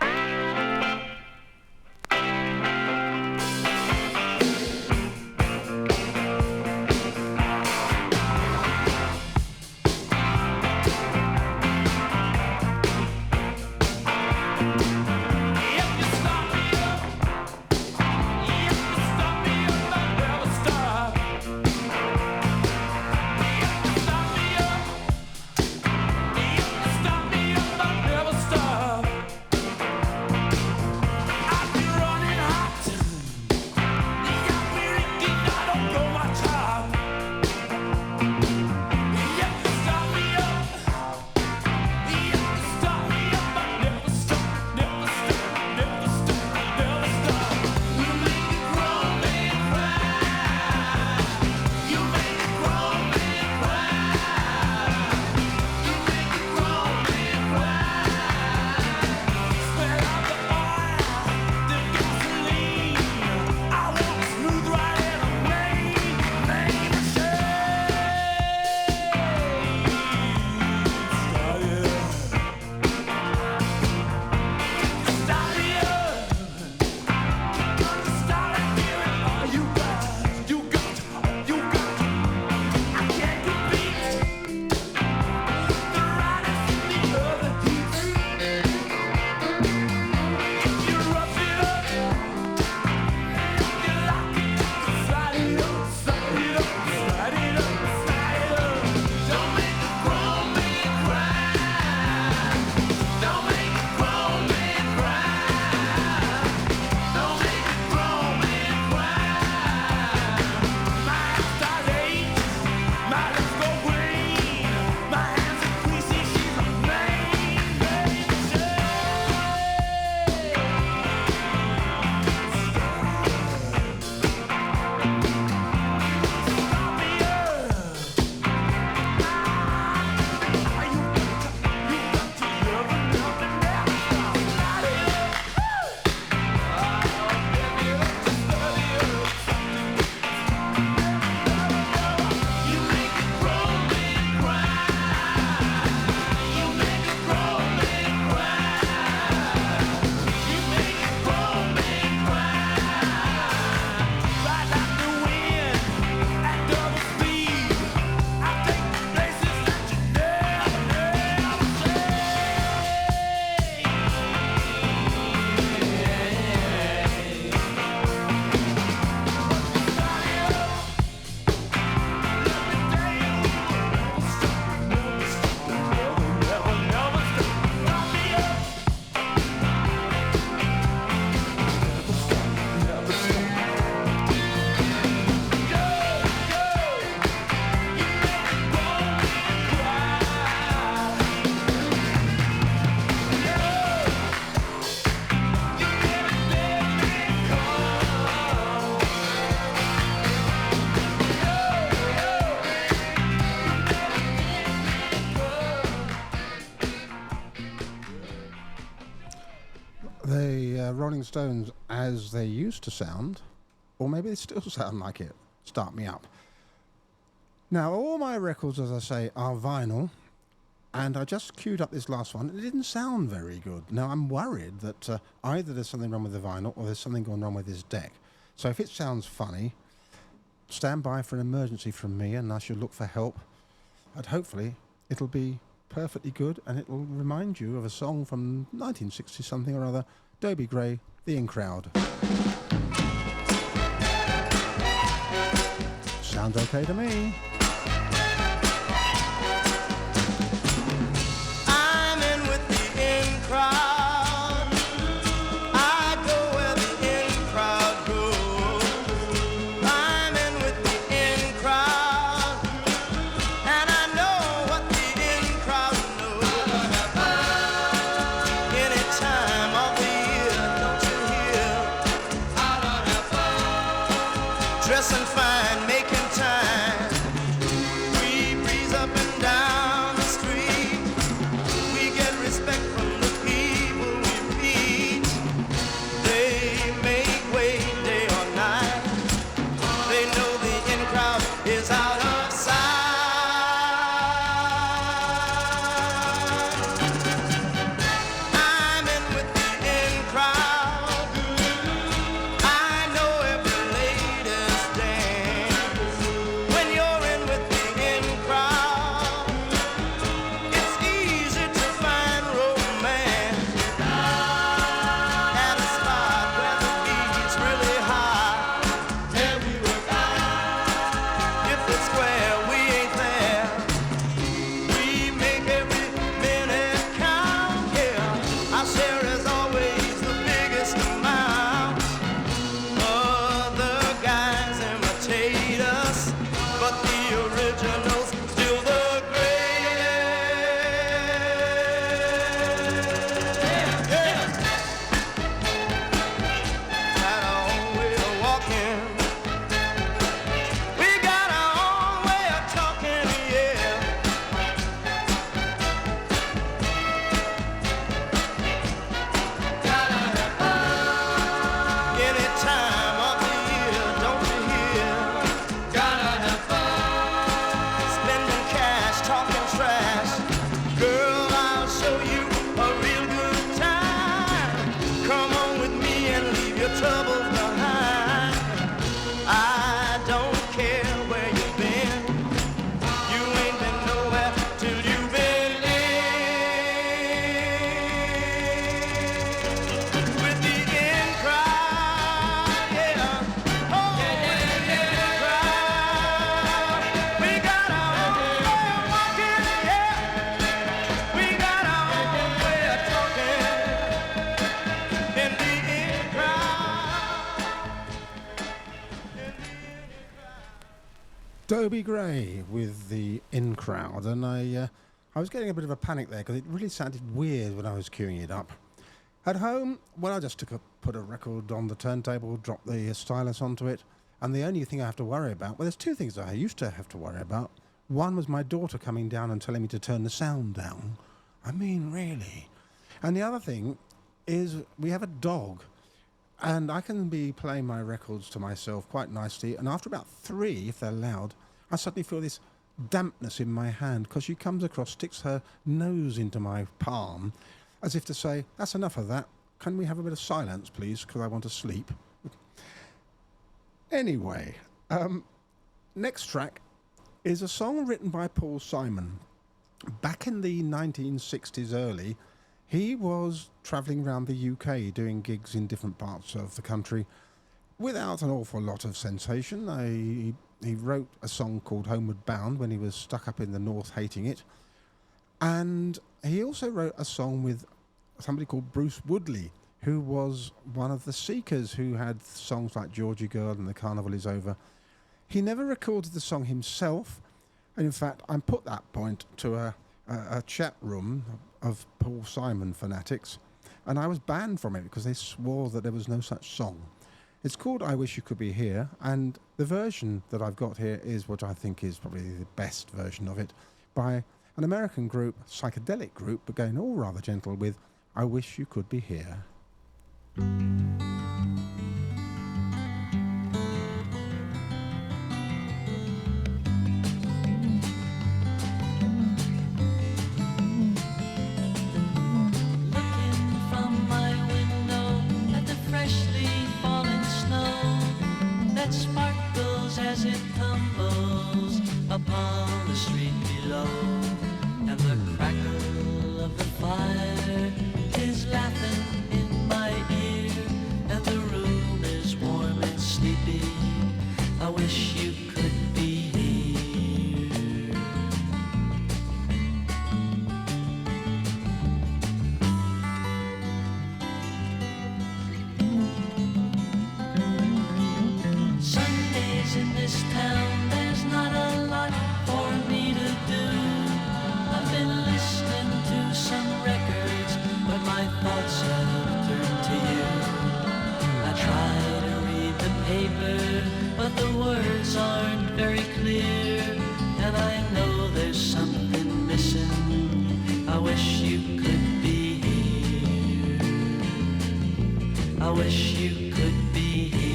Rolling Stones as they used to sound, or maybe they still sound like it. Start Me Up. Now, all my records, as I say, are vinyl, and I just queued up this last one. It didn't sound very good. Now, I'm worried that either there's something wrong with the vinyl or there's something going wrong with this deck. So if it sounds funny, stand by for an emergency from me, and I shall look for help. And hopefully, it'll be perfectly good, and it will remind you of a song from 1960 something or other, Dobie Gray, The In Crowd. Sounds okay to me. I'm in with the in crowd. I go where the in crowd goes. I'm in with the in crowd, and I know what the in crowd knows. Any time of the year, don't you hear? Dressing fine, making time. Dobie Gray with the In Crowd, and I was getting a bit of a panic there because it really sounded weird when I was queuing it up. At home, well, I just put a record on the turntable, dropped the stylus onto it, and the only thing I have to worry about, well, there's two things I used to have to worry about. One was my daughter coming down and telling me to turn the sound down. I mean, really. And the other thing is we have a dog, and I can be playing my records to myself quite nicely, and after about 3, if they're loud, I suddenly feel this dampness in my hand because she comes across, sticks her nose into my palm, as if to say, that's enough of that. Can we have a bit of silence, please, because I want to sleep? Anyway, next track is a song written by Paul Simon. Back in the 1960s early, he was travelling around the UK doing gigs in different parts of the country without an awful lot of sensation. He wrote a song called Homeward Bound when he was stuck up in the north hating it. And he also wrote a song with somebody called Bruce Woodley, who was one of the Seekers who had songs like Georgie Girl and The Carnival Is Over. He never recorded the song himself. And in fact, I put that point to a chat room of Paul Simon fanatics, and I was banned from it because they swore that there was no such song. It's called I Wish You Could Be Here, and the version that I've got here is what I think is probably the best version of it, by an American group, psychedelic group, but going all rather gentle with I Wish You Could Be Here. As it tumbles upon the street below, and the crackle of the fire is laughing in my ear, and the room is warm and sleepy. I wish you could be here. Sundays in this town, there's not a lot for me to do. I've been listening to some records, but my thoughts have turned to you. I try to read the paper, but the words aren't very clear, and I know there's something missing. I wish you could be here. I wish you could be here.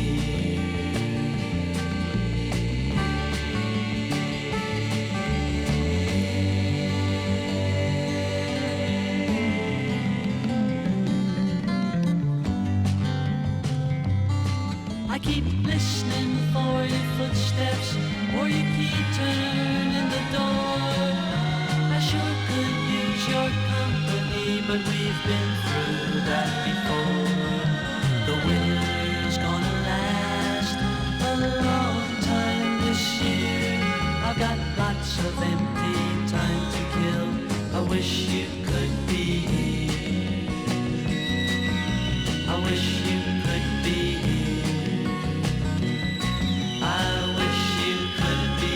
I keep listening for your footsteps, or your key turning the door. I sure could use your company, but we've been through that before. The winter's gonna last a long time this year. I've got lots of empty time to kill. I wish you could be here. I wish you could be here. I wish you could be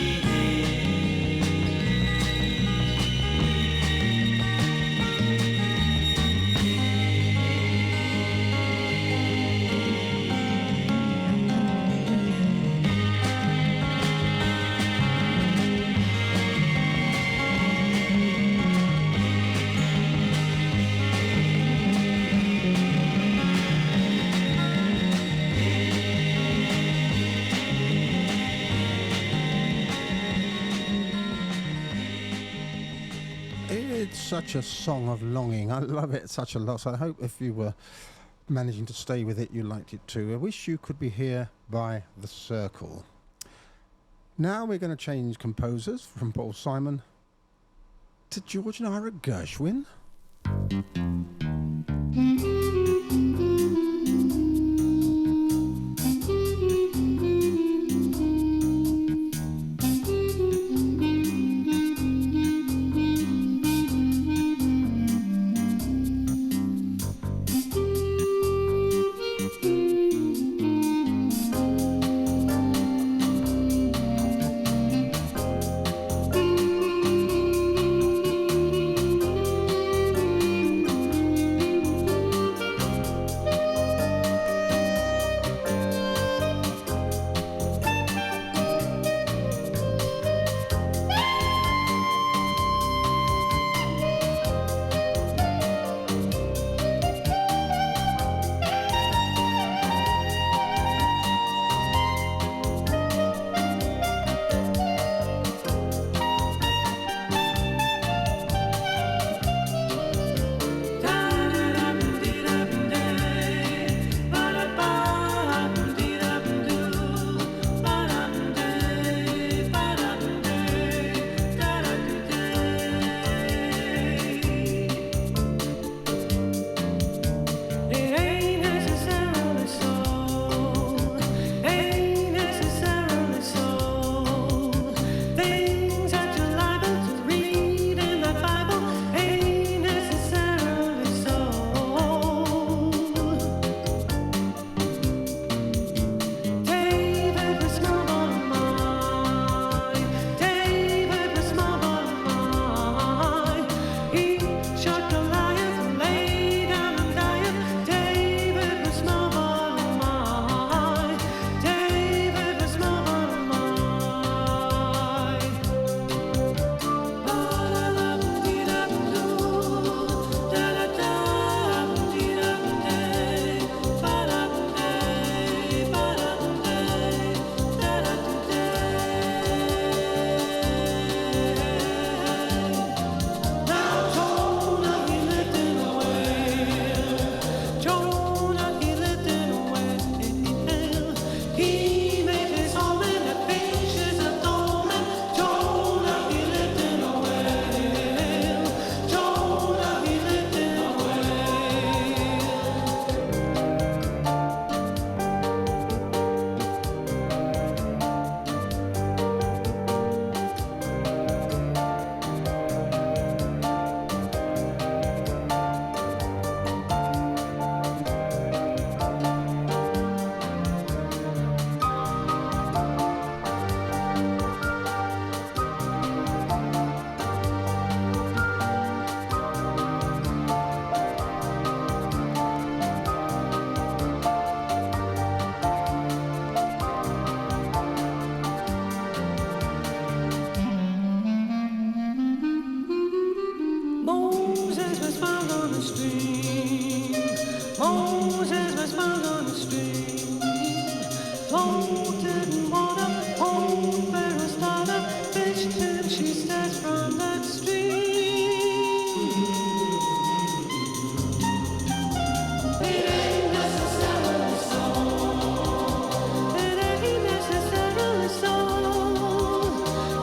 It's such a song of longing. I love it such a lot. So I hope if you were managing to stay with it, you liked it too. I Wish You Could Be Here by The Circle. Now we're going to change composers from Paul Simon to George and Ira Gershwin. there's my smile on the street. Floated in water, old barrel starter, fish till she stares from that street. It ain't necessarily so. It ain't necessarily so.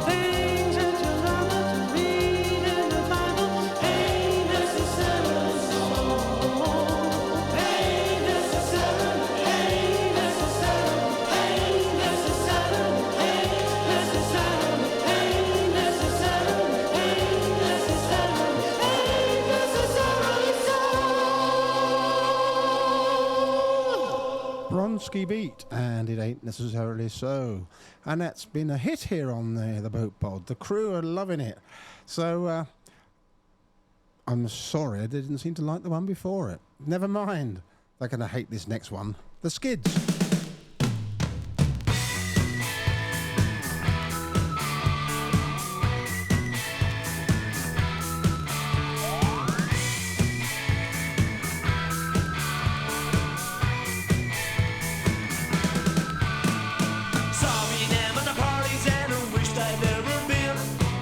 Things that you love to read in the Bible ain't necessarily so. Ain't necessarily, ain't necessarily, ain't necessarily, ain't necessarily, ain't necessarily, ain't necessarily, ain't necessarily so. Bronski Beat, and it ain't necessarily so. And that's been a hit here on the Boat Pod. The crew are loving it. So I'm sorry I didn't seem to like the one before it. Never mind. They're going to hate this next one. The Skids. Saw me them at the parties and I wished I'd never been.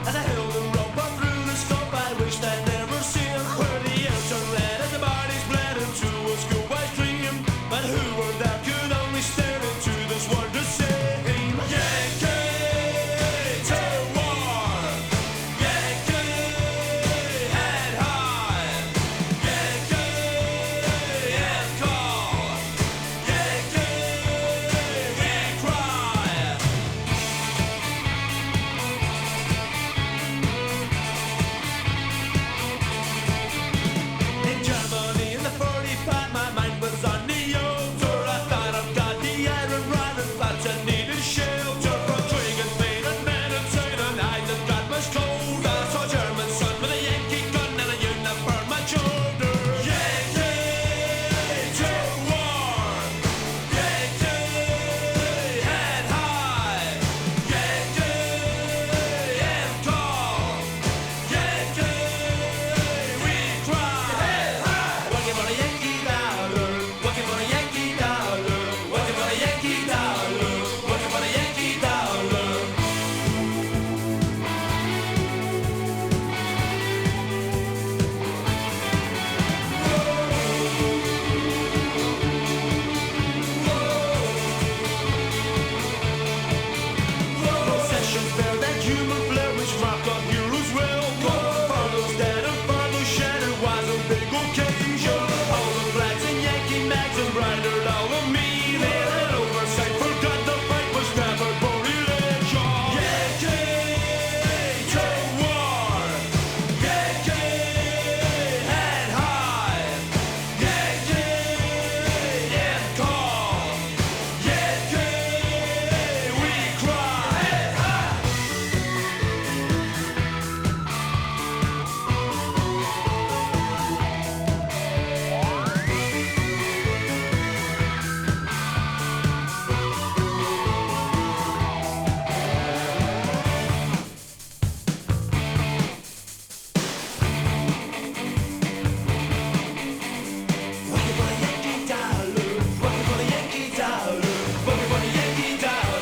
As I held the rope up through the scope I wished I'd never seen. Where the air turned red and the bodies bled into a schoolboy stream. But who were there could only stare into this world to say Yankee to war, Yankee head high, Yankee and call, Yankee we cry. In Germany in the 45 my mind was on the altar. I thought of God, the iron rod and thoughts I needed shelter from drinking, pain and medicine and I that got much colder. I saw a German son with a Yankee gun and a uniform on shoulder. Yankee to war, Yankee head high, Yankee and call, Yankee we cry. Working for a Yankee dollar, working for a Yankee dollar, working for a Yankee dollar, working for a Yankee dollar. Possession fair, that human flair which marked our heroes well. For those dead and for those shattered was a big occasion. All the flags and Yankee mags embroidered all of me. They had oversight, forgot the fight was never for election. Yankee to war, Yankee head high, Yankee and call, Yankee we cry. Working for a Yankee dollar, working for a Yankee dollar, working for a Yankee dollar,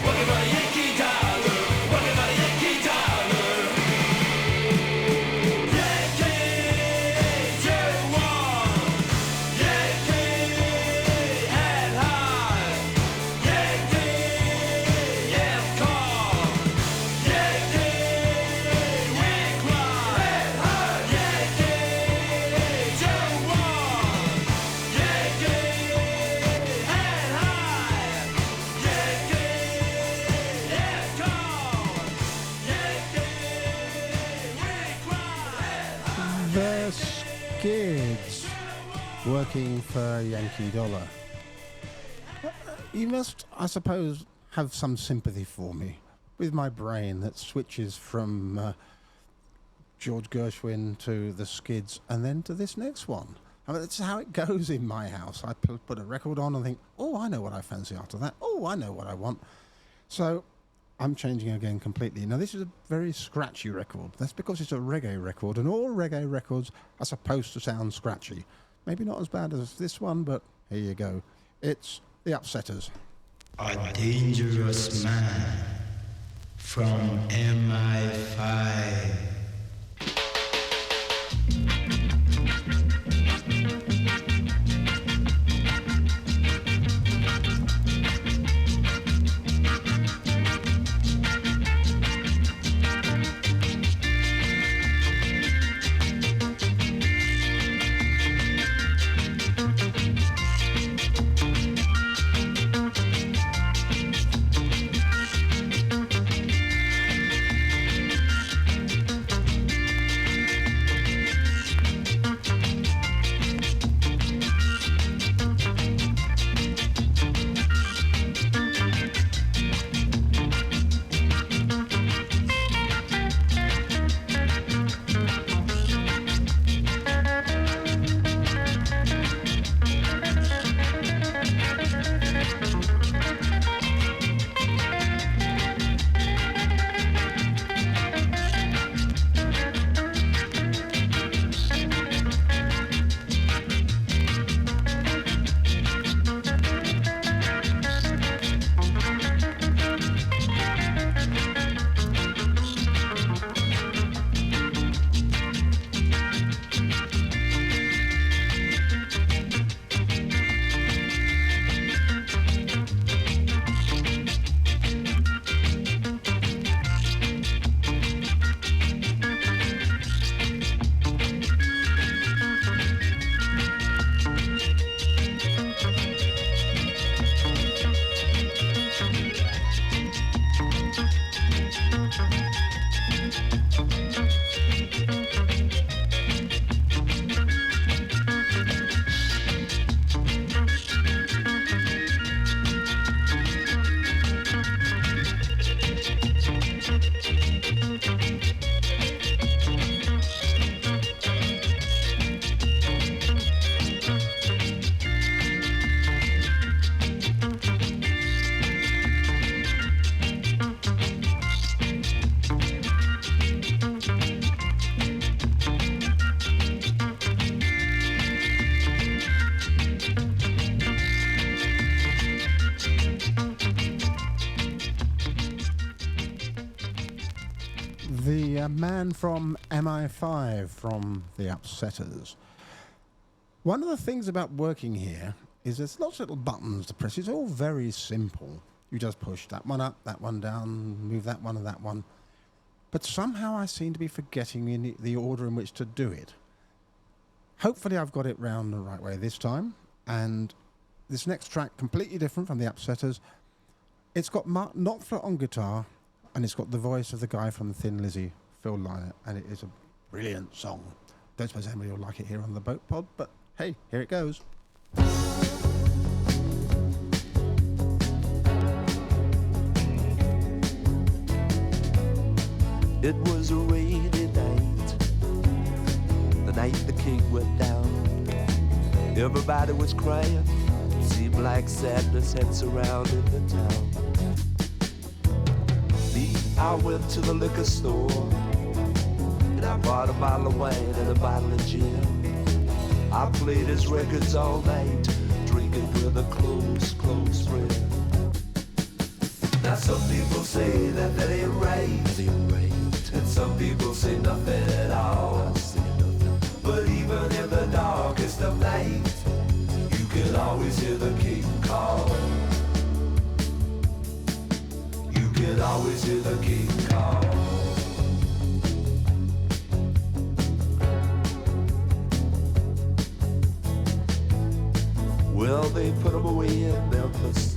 working for a Yankee dollar, working for a Yankee dollar. Yankee to war, Yankee head high, Yankee and call, Yankee we cry. Yankee to war, Yankee head high, Yankee and call, Yankee we cry. The Skids. Working for Yankee Dollar. You must, I suppose, have some sympathy for me with my brain that switches from George Gershwin to the Skids and then to this next one. I mean, that's how it goes in my house. I put a record on and think, oh, I know what I fancy after that. Oh, I know what I want. So I'm changing again completely. Now, this is a very scratchy record. That's because it's a reggae record, and all reggae records are supposed to sound scratchy. Maybe not as bad as this one, but Here you go. It's the Upsetters. A dangerous man from MI5. The man from MI5 from the Upsetters. One of the things about working here is there's lots of little buttons to press. It's all very simple. You just push that one up, that one down, move that one and that one. But somehow I seem to be forgetting in the order in which to do it. Hopefully I've got it round the right way this time. And this next track, completely different from the Upsetters. It's got Mark Knopfler on guitar, and it's got the voice of the guy from Thin Lizzy, Phil Lynott, and it is a brilliant song. Don't suppose anybody will like it here on the Boat Pod, but hey, here it goes. It was a rainy night, the night the king went down. Everybody was crying, seemed like sadness had surrounded the town. I went to the liquor store and I bought a bottle of wine and a bottle of gin. I played his records all night, drinking with a close friend. Now some people say that ain't right, and some people say nothing at all. But even in the darkest of night, you can always hear the king call. You can always hear the king call. Well, they put him away in Memphis,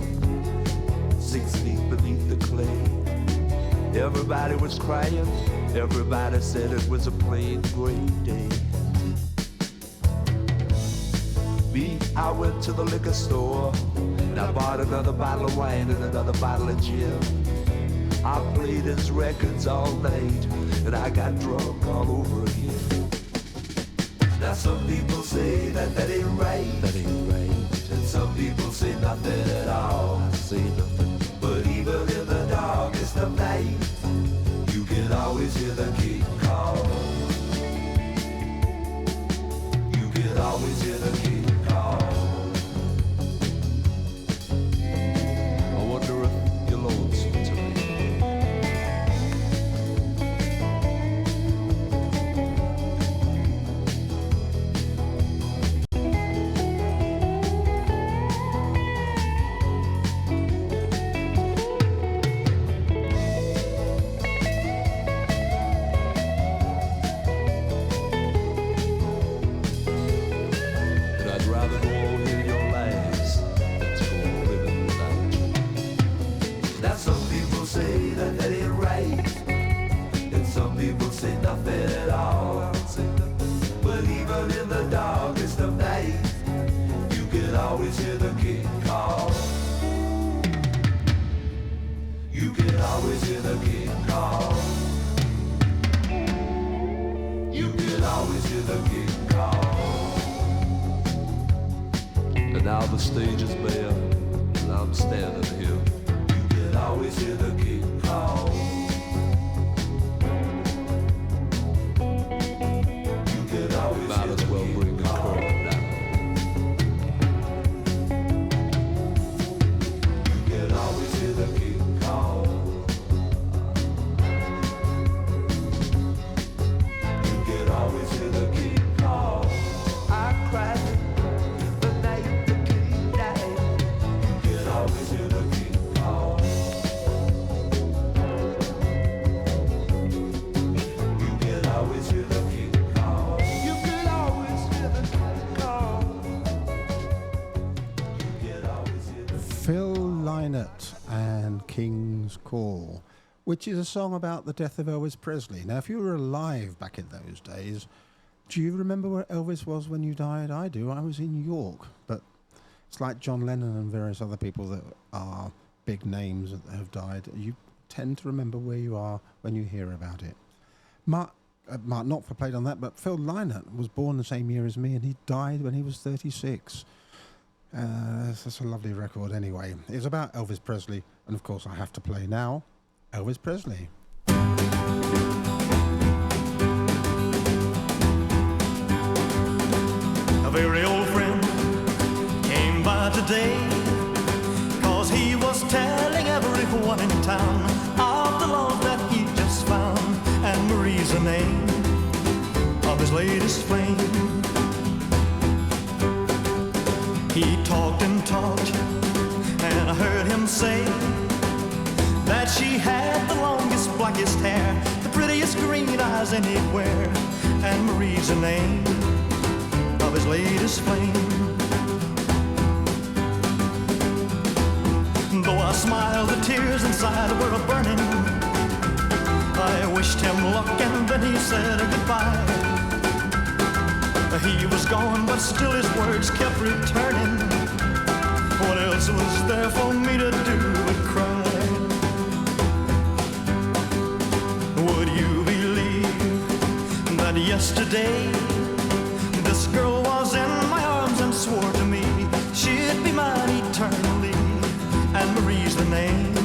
6 feet beneath the clay. Everybody was crying, everybody said it was a plain gray day. Me, I went to the liquor store and I bought another bottle of wine and another bottle of gin. I played his records all night and I got drunk all over again. Now some people say that ain't right, and some people say nothing at all. Say nothing. But even in the darkest of night, you can always hear the king call. You can always hear the king call. nothing at all. But even in the darkest of nights, you can always hear the king call. You can always hear the king call. You can always hear the king call. And now the stage is bare, and I'm standing here. You can always hear the king call. You can always might as well bring the curtain down. You can always hear the king call. You can always hear the king call. I cried the night the king died. You can always hear the king call. You can always hear the king call. You can always hear the king call. You can always hear the Phil Lynott and King's Call, which is a song about the death of Elvis Presley. Now, if you were alive back in those days, do you remember where Elvis was when you died? I do. I was in York, but it's like John Lennon and various other people that are big names that have died. You tend to remember where you are when you hear about it. Mark Knopfler played on that, but Phil Lynott was born the same year as me, and he died when he was 36. That's a lovely record anyway. It's about Elvis Presley, and of course I have to play now Elvis Presley. A very old friend came by today, 'cause he was telling everyone in town of the love that he just found. And Marie's the name of his latest flame. He talked and talked, and I heard him say that she had the longest, blackest hair, the prettiest green eyes anywhere. And Marie's the name of his latest flame. Though I smiled, the tears inside were a-burning. I wished him luck, and then he said goodbye. He was gone, but still his words kept returning. What else was there for me to do but cry? Would you believe that yesterday this girl was in my arms and swore to me she'd be mine eternally? And Marie's the name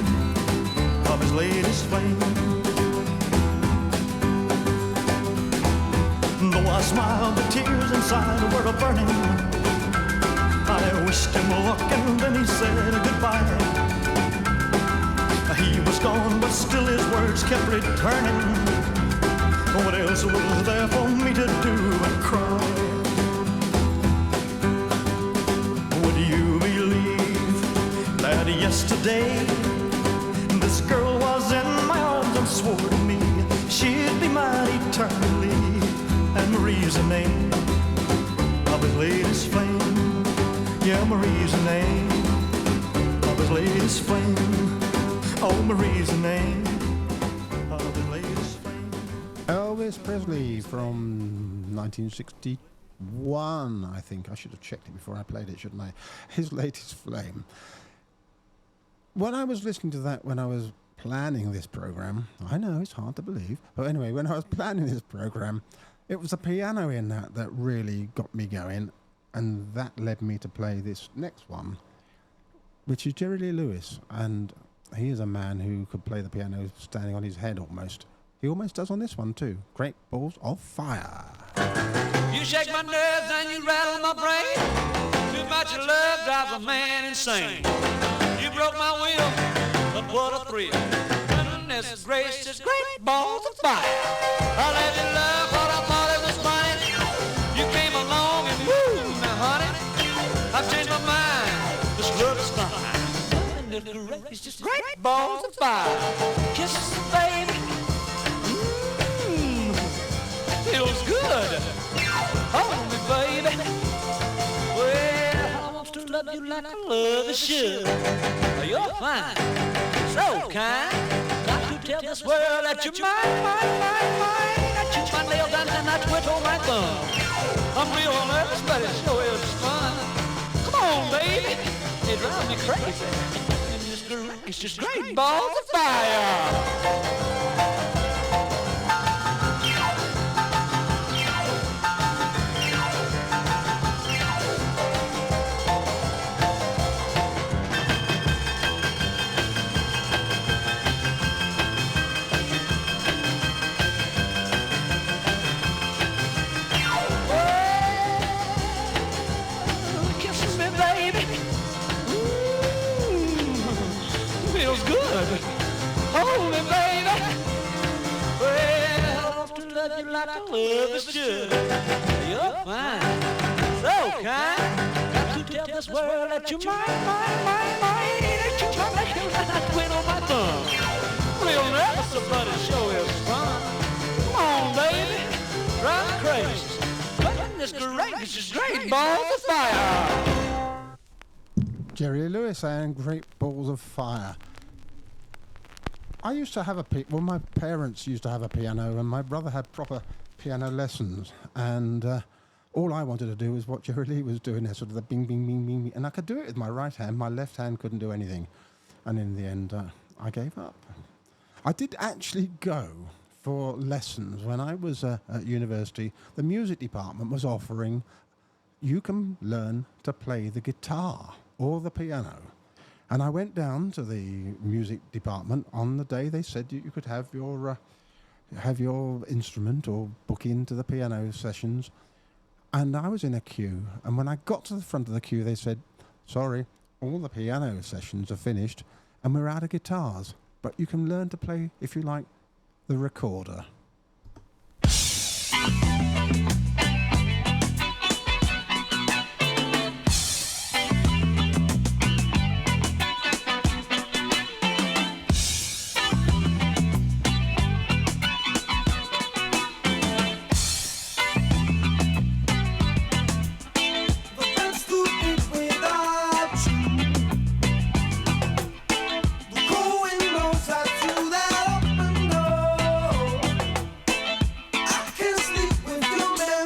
of his latest flame. Though I smiled, the tears inside were a-burning. I wished him luck, and then he said goodbye. He was gone, but still his words kept returning. What else was there for me to do but cry? Would you believe that yesterday this girl was in my arms and swore to me she'd be mine eternally? And Marie's the name of his latest flame. Yeah, Marie's the name of his latest flame. Oh, Marie's the name of his latest flame. Elvis Presley from 1961, I think. I should have checked it before I played it, shouldn't I? His latest flame. When I was listening to that, when I was planning this program, I know it's hard to believe, but anyway, when I was planning this program, it was the piano in that really got me going, and that led me to play this next one, which is Jerry Lee Lewis, and he is a man who could play the piano standing on his head almost. He almost does on this one too. Great Balls of Fire. You shake my nerves and you rattle my brain. Too much love drives a man insane. You broke my will, but what a thrill. Goodness gracious, great balls of fire. I let you love what I thought it was funny. You came along and woo, now honey, I've changed my mind. This love is fine. Goodness gracious, great balls of fire. Kisses, baby. Feels good. Hold me, baby. Well, I want to love you like I love a should. You're fine, so kind. Got to tell this world that you're mine. I chew my nails down and I twiddle my thumb. I'm real nervous, but it sure is fun. Come on, baby, it drives me crazy. And it's just great balls of fire. Feels good. Hold me, baby. Well, to love you like I love is should. You're fine, so kind. Got to tell this world that you're mine. That you my nails and I twiddle my thumb. Real nervous, but it sure is fun. Come on, baby, drive me crazy. This is great balls of fire. Jerry Lewis and Great Balls of Fire. I used to have my parents used to have a piano, and my brother had proper piano lessons, and all I wanted to do was what Jerry Lee was doing there, sort of the bing, bing, bing, bing, and I could do it with my right hand. My left hand couldn't do anything, and in the end, I gave up. I did actually go for lessons when I was at university. The music department was offering, you can learn to play the guitar or the piano. And I went down to the music department on the day they said you could have your instrument or book into the piano sessions. And I was in a queue. And when I got to the front of the queue, they said, sorry, all the piano sessions are finished and we're out of guitars. But you can learn to play, if you like, the recorder. Through that open door, I can sleep with you.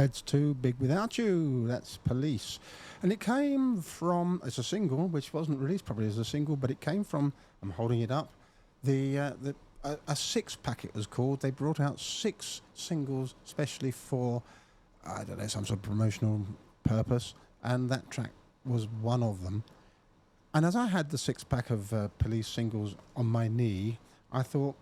Bed's Too Big Without You. That's Police. And it came from, it's a single, which wasn't released probably as a single, but it came from, I'm holding it up, a six-pack it was called. They brought out 6 singles specially for, I don't know, some sort of promotional purpose, and that track was one of them. And as I had the 6-pack of Police singles on my knee, I thought,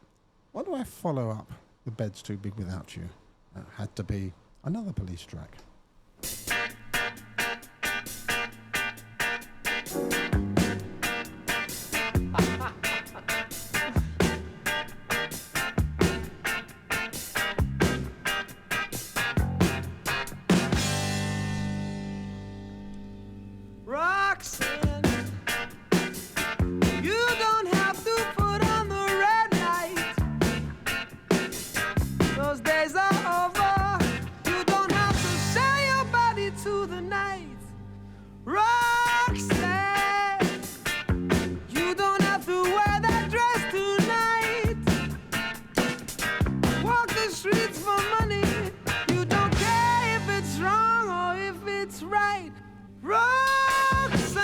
what do I follow up The Bed's Too Big Without You? It had to be another Police track. Roxanne, you don't have to put on the red light. Those days are over. You don't have to sell your body to the night. Roxanne, you don't have to wear that dress tonight. Walk the streets for money. You don't care if it's wrong or if it's right. Roxanne,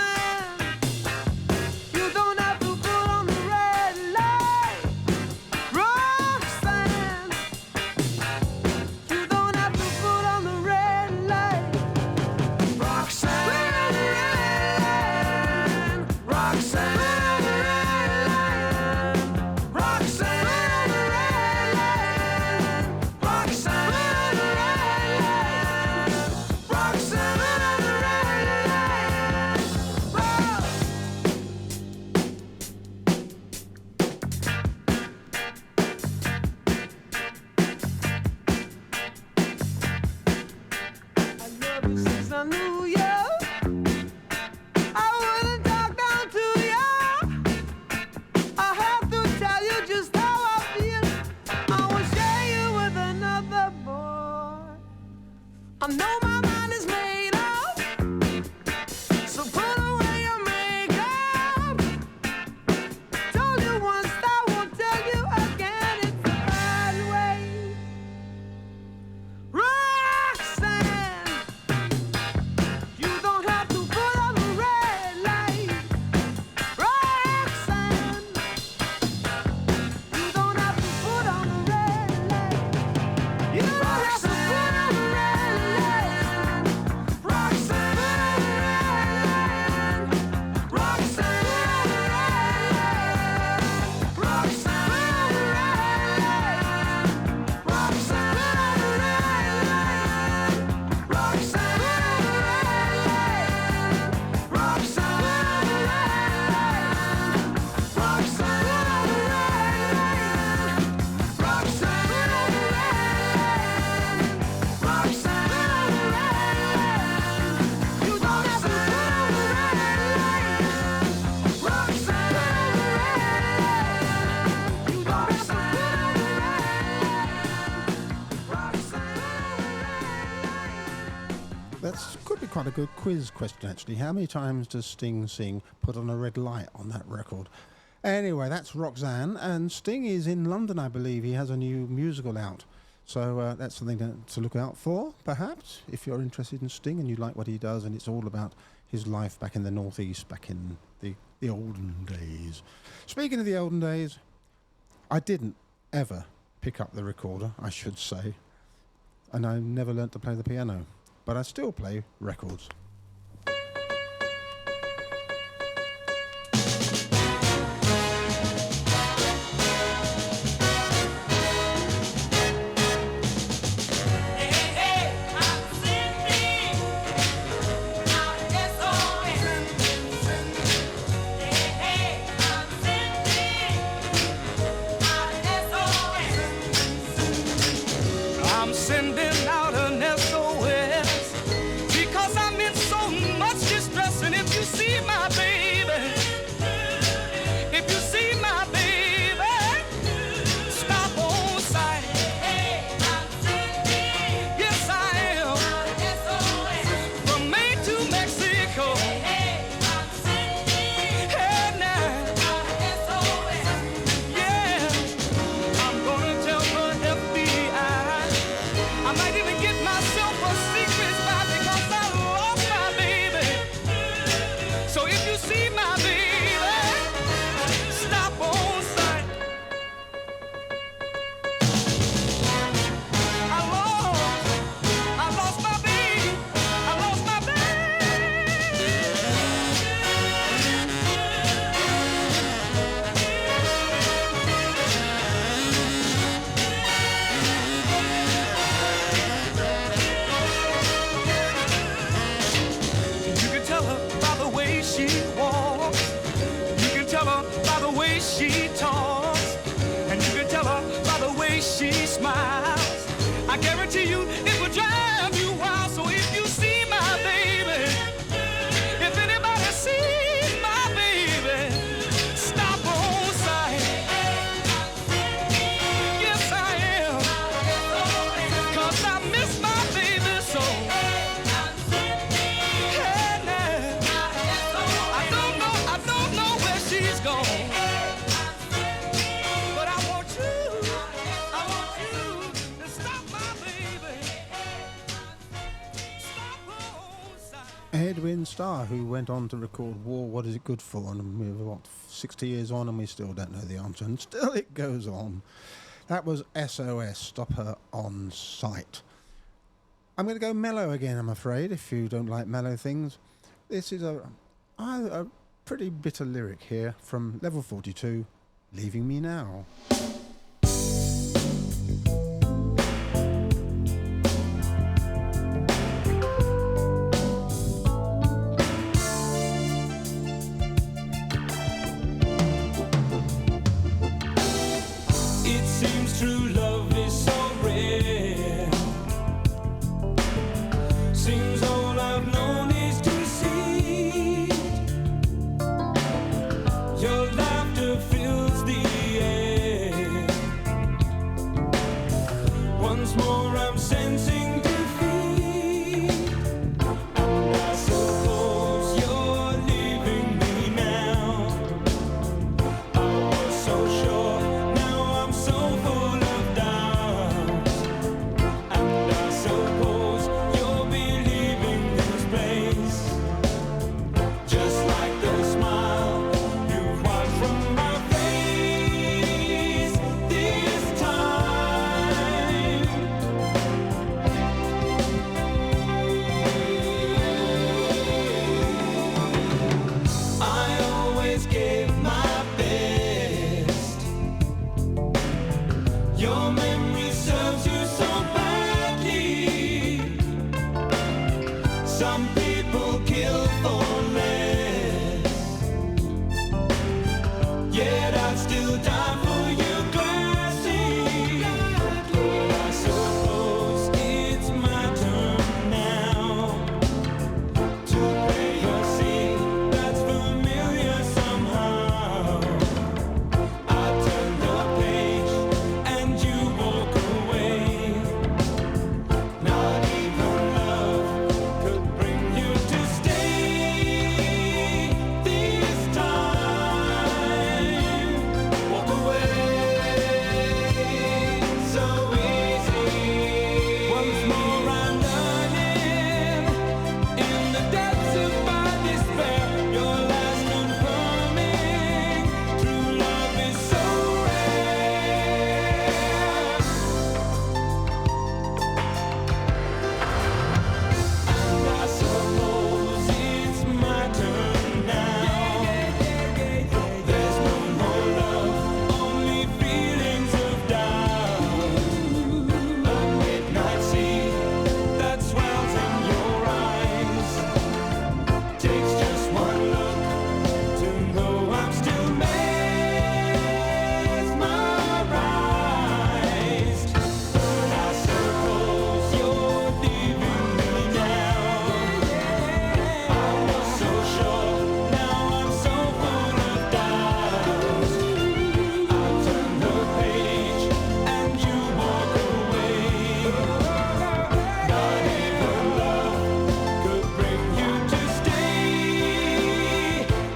you don't have to put on the red light. Roxanne, you don't have to put on the red light. Roxanne, Roxanne, Roxanne, Roxanne, Roxanne. Since I knew you, I wouldn't talk down to you. I have to tell you just how I feel. I won't share you with another boy. I know my mind is made up, so put away your makeup. Told you once, I won't tell you again. It's the bad way. Roxanne, you don't have to put on the red light. Roxanne, you don't have to put on the red light. You don't have to put on the red light. Roxanne, Roxanne, That could be quite a good quiz question, actually. How many times does Sting sing Put on a Red Light on that record? Anyway, that's Roxanne, and Sting is in London, I believe. He has a new musical out. So that's something to look out for, perhaps, if you're interested in Sting and you like what he does, and it's all about his life back in the Northeast, back in the olden days. Speaking of the olden days, I didn't ever pick up the recorder, I should say, and I never learnt to play the piano, but I still play records. I'm sending out an SOS because I'm in she talks, and you can tell her by the way she smiles. I guarantee you it will drive you wild. So if you see my baby, if anybody sees my baby, stop on sight. Yes, I am, 'cause I miss my baby so. Hey, now, I don't know where she's gone, but I want you to stop my baby. Stop on sight. Edwin Starr, who went on to record War, What Is It Good For? And we're, 60 years on and we still don't know the answer. And still it goes on. That was SOS, Stop Her On Sight. I'm going to go mellow again, I'm afraid, if you don't like mellow things. This is a pretty bitter lyric here from Level 42, Leaving Me Now. It seems true love is so rare. Seems all I've known is deceit. Your laughter fills the air. Once more I'm sensing defeat. And I suppose you're leaving me now. I was so sure, now I'm so full of doubt. And I suppose you'll be leaving this place. Just like the smile you wiped from my face this time. I always gave my best. Your memory serves you so badly. Some people kill for less. Yet I'd still die for you gladly. I suppose it's my turn now to pay a scene that's familiar somehow. I turn the page and you walk away. Not even love could bring you to stay this time. Walk away so easy. Once more I'm learning in the depths of my despair. Your last confirming true love is so rare. And I suppose it's my turn now. There's no more love, only feelings of doubt. A midnight sea that swells in your eyes. Takes just one look to know I'm still mesmerized. But I suppose you're leaving me now. I was so sure, now I'm so full of doubt. I turn the page and you walk away. Not even love could bring you to stay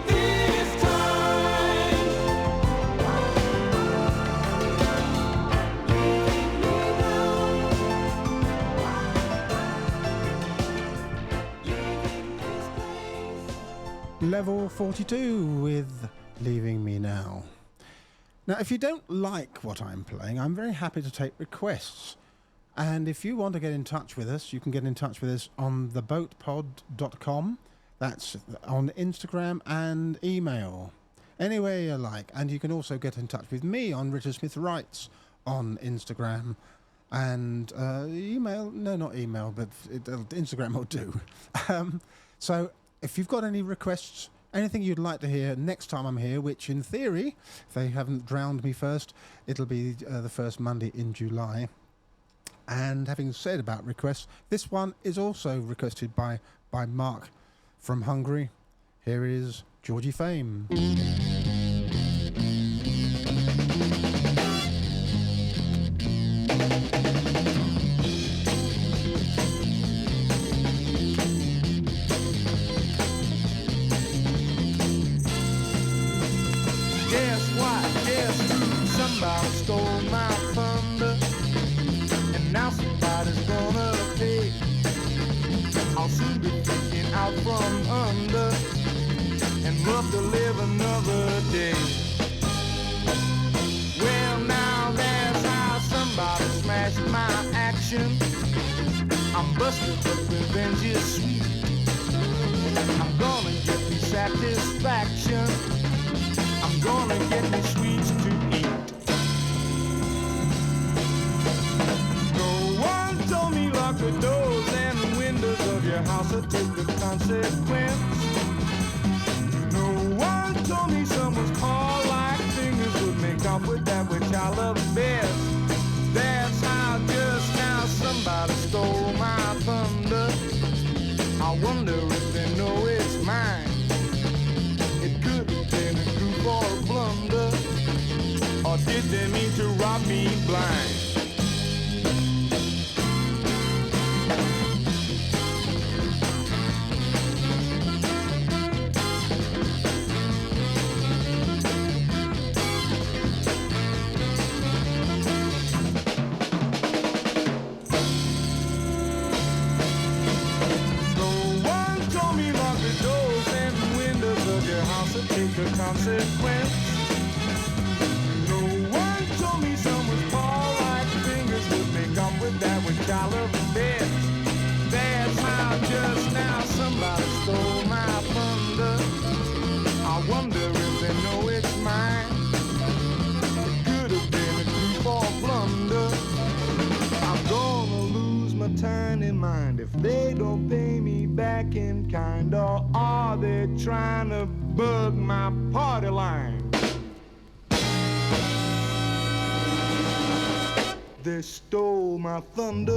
this time. Level 42 with Leaving Me Now. Now, if you don't like what I'm playing, I'm very happy to take requests. And if you want to get in touch with us, you can get in touch with us on theboatpod.com. That's on Instagram and email. Anywhere you like. And you can also get in touch with me on Richard Smith Writes on Instagram. And email, no, not email, but Instagram will do. So if you've got any requests anything you'd like to hear next time I'm here, which in theory, if they haven't drowned me first, it'll be the first Monday in July. And having said about requests, this one is also requested by Mark from Hungary. Here is Georgie Fame. Guess what? Guess who? Somebody stole my thunder, and now somebody's gonna pay. I'll soon be freaking out from under, and love to live another day. Well, now that's how somebody smashed my action. I'm busted, but revenge is sweet. I'm gonna get me satisfaction. I'm gonna get me sweets to eat. No one told me lock the doors and the windows of your house or take the consequence. No one told me someone's paw-like fingers would make off with that which I love best. That's how just now somebody stole my thunder. I wonder if they know it's mine. It could have been a goof or a blunder, or did they mean to rob me blind? Take the consequence. No one told me someone's paw-like fingers would make off with that which I love best. That's how just now somebody stole my thunder. I wonder if they know it's mine. It could have been a goof or a blunder. I'm gonna lose my tiny mind if they don't pay me back in kind. Or are they trying to bug my party line? They stole my thunder.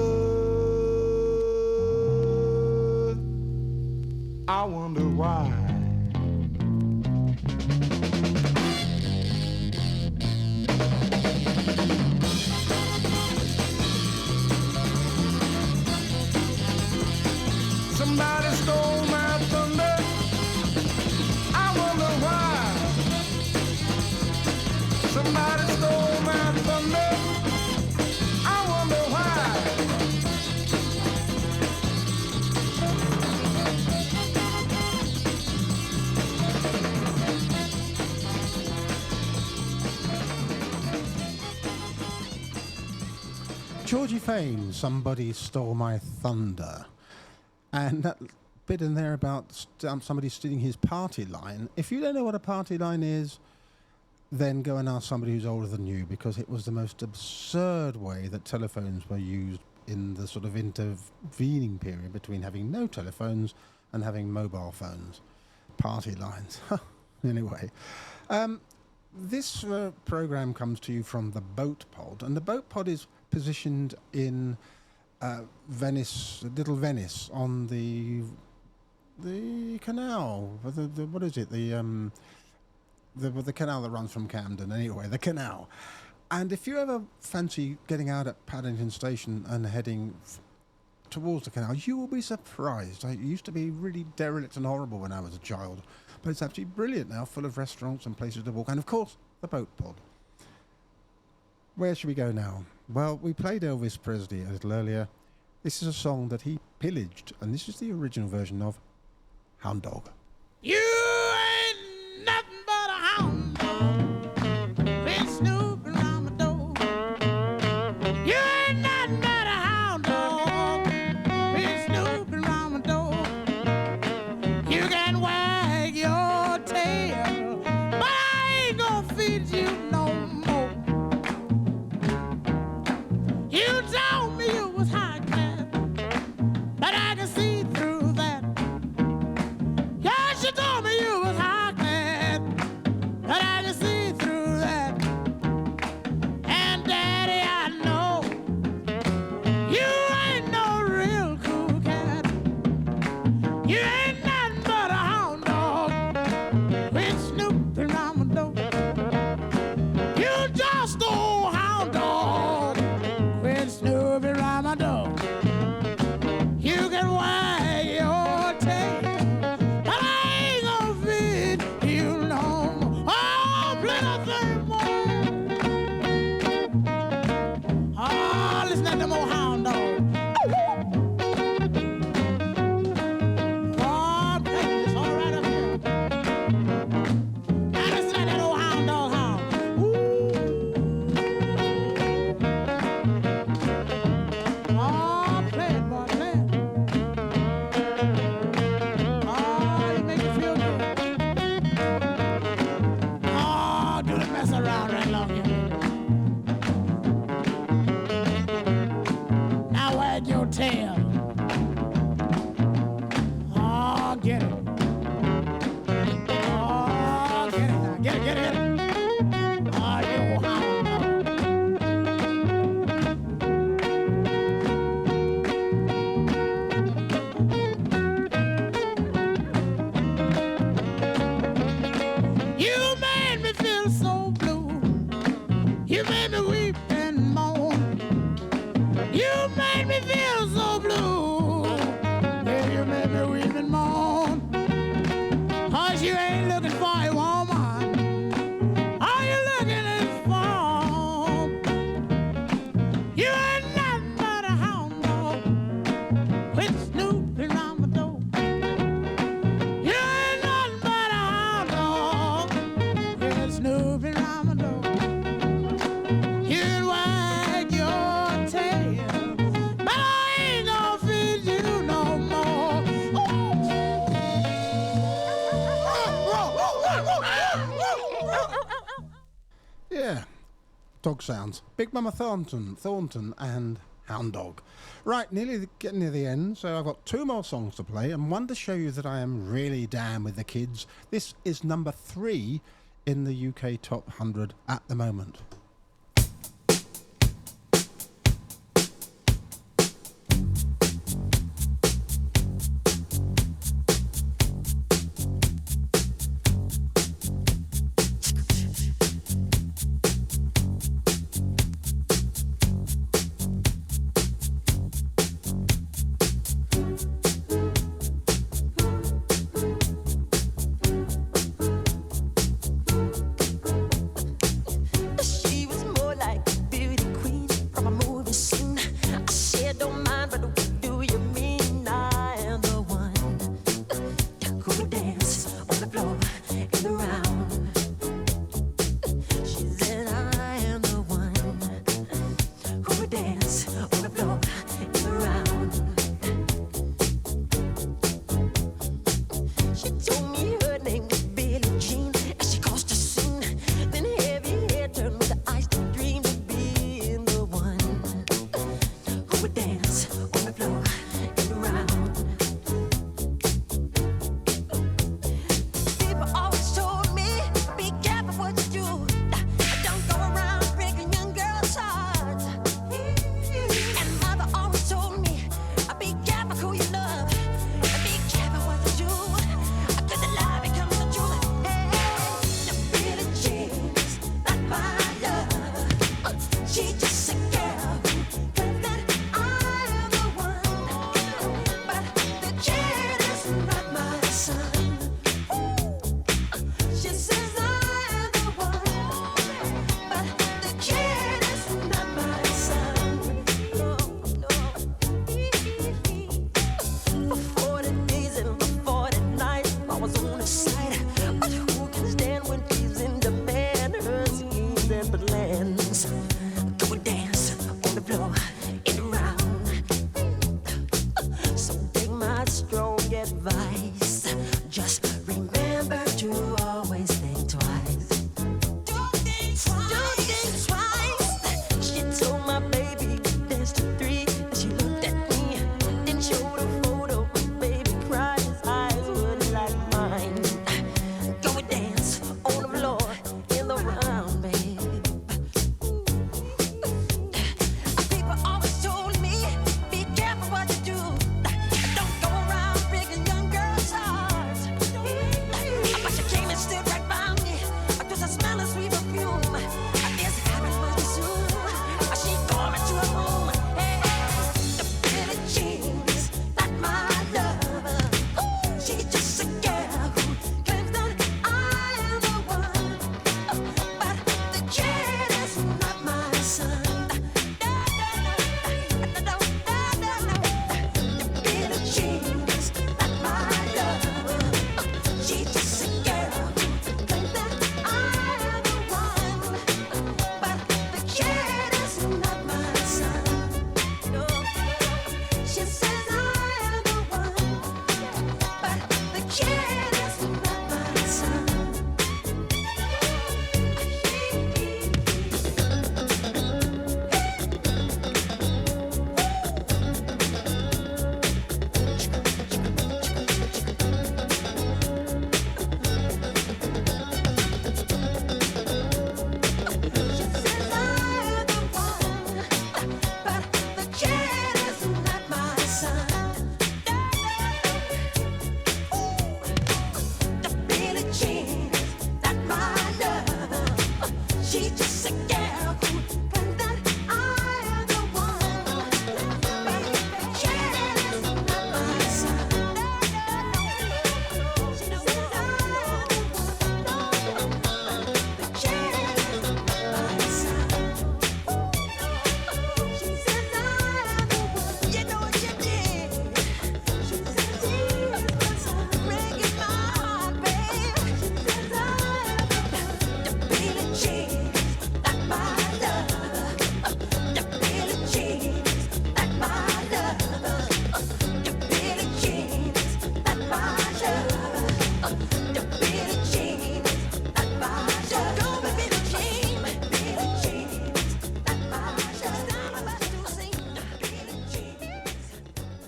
I wonder why. Somebody stole my thunder. I wonder why. Somebody stole my thunder. I wonder why. Georgie Fame, Somebody Stole My Thunder. And that bit in there about somebody stealing his party line. If you don't know what a party line is, then go and ask somebody who's older than you, because it was the most absurd way that telephones were used in the sort of intervening period between having no telephones and having mobile phones. Party lines. Anyway, this program comes to you from the Boat Pod, and the Boat Pod is positioned in Venice, Little Venice, on the canal. What is it? The canal that runs from Camden. Anyway, the canal. And if you ever fancy getting out at Paddington Station and heading towards the canal, you will be surprised. It used to be really derelict and horrible when I was a child, but it's absolutely brilliant now, full of restaurants and places to walk, and of course, the Boat Pod. Where should we go now? Well, we played Elvis Presley a little earlier. This is a song that he pillaged, and this is the original version of Hound Dog. You ain't nothing but a hound dog, been snooping around my door. You ain't nothing but a hound dog, been snooping around my door. You can wag your tail, but I ain't gonna feed you no more. You told me you was high class, but I can see through that. Yes, you told me listen to them old hound dogs. Oh, baby, it's all right up here. Now listen to that old hound dog hound. Oh, play it, boy, play it. Oh, you make me feel good. Oh, do the mess around right along here. Now wag your tail. Oh, get it. Oh, get it now. Get it, get it, get it. Oh, you hound dog. You made me feel so blue. You made me weep and moan. You made me feel so blue. Yeah, you made me weep and moan. 'Cause you ain't looking for a woman. All you looking is for. You ain't nothing but a hound dog. Quit snooping around my door. You ain't nothing but a hound dog. Quit snooping around my door. You can wag your tail, but I ain't gonna feed you no more. Yeah, dog sounds. Big Mama Thornton and Hound Dog. Right, getting near the end, so I've got two more songs to play and one to show you that I am really down with the kids. This is number 3 in the UK Top 100 at the moment. She was more like a beauty queen from a movie scene. I said, don't mind, but what do you mean? I am the one who would dance on the floor in the round. She said, I am the one who would dance on the floor in the round. She told me her name was Billie Jean as she caused a scene. Then heavy hair turned with the eyes that dreamed of being the one who would dance on the floor and around. People always told me, be careful what you do. Don't go around breaking young girls' hearts. And mother always told me, be careful who you love. Be careful what you do. 'Cause the lie becomes the truth. Hey, now Billie Jean's not my love. She's just a girl who claims that I am the one. But the kid is not my son. She says I am the one. But the kid is not my son. No, no. For 40 days and for 40 nights, I was on his side. But who can stand when he's in demand? Her schemes and plans. Go and dance on the floor and around. So take my strong advice. Just remember to always think twice. Don't think twice. She told my baby dance to 3. And she looked at me, then showed a photo. Baby cried, his eyes were like mine. Go and dance on the floor in the round, babe. People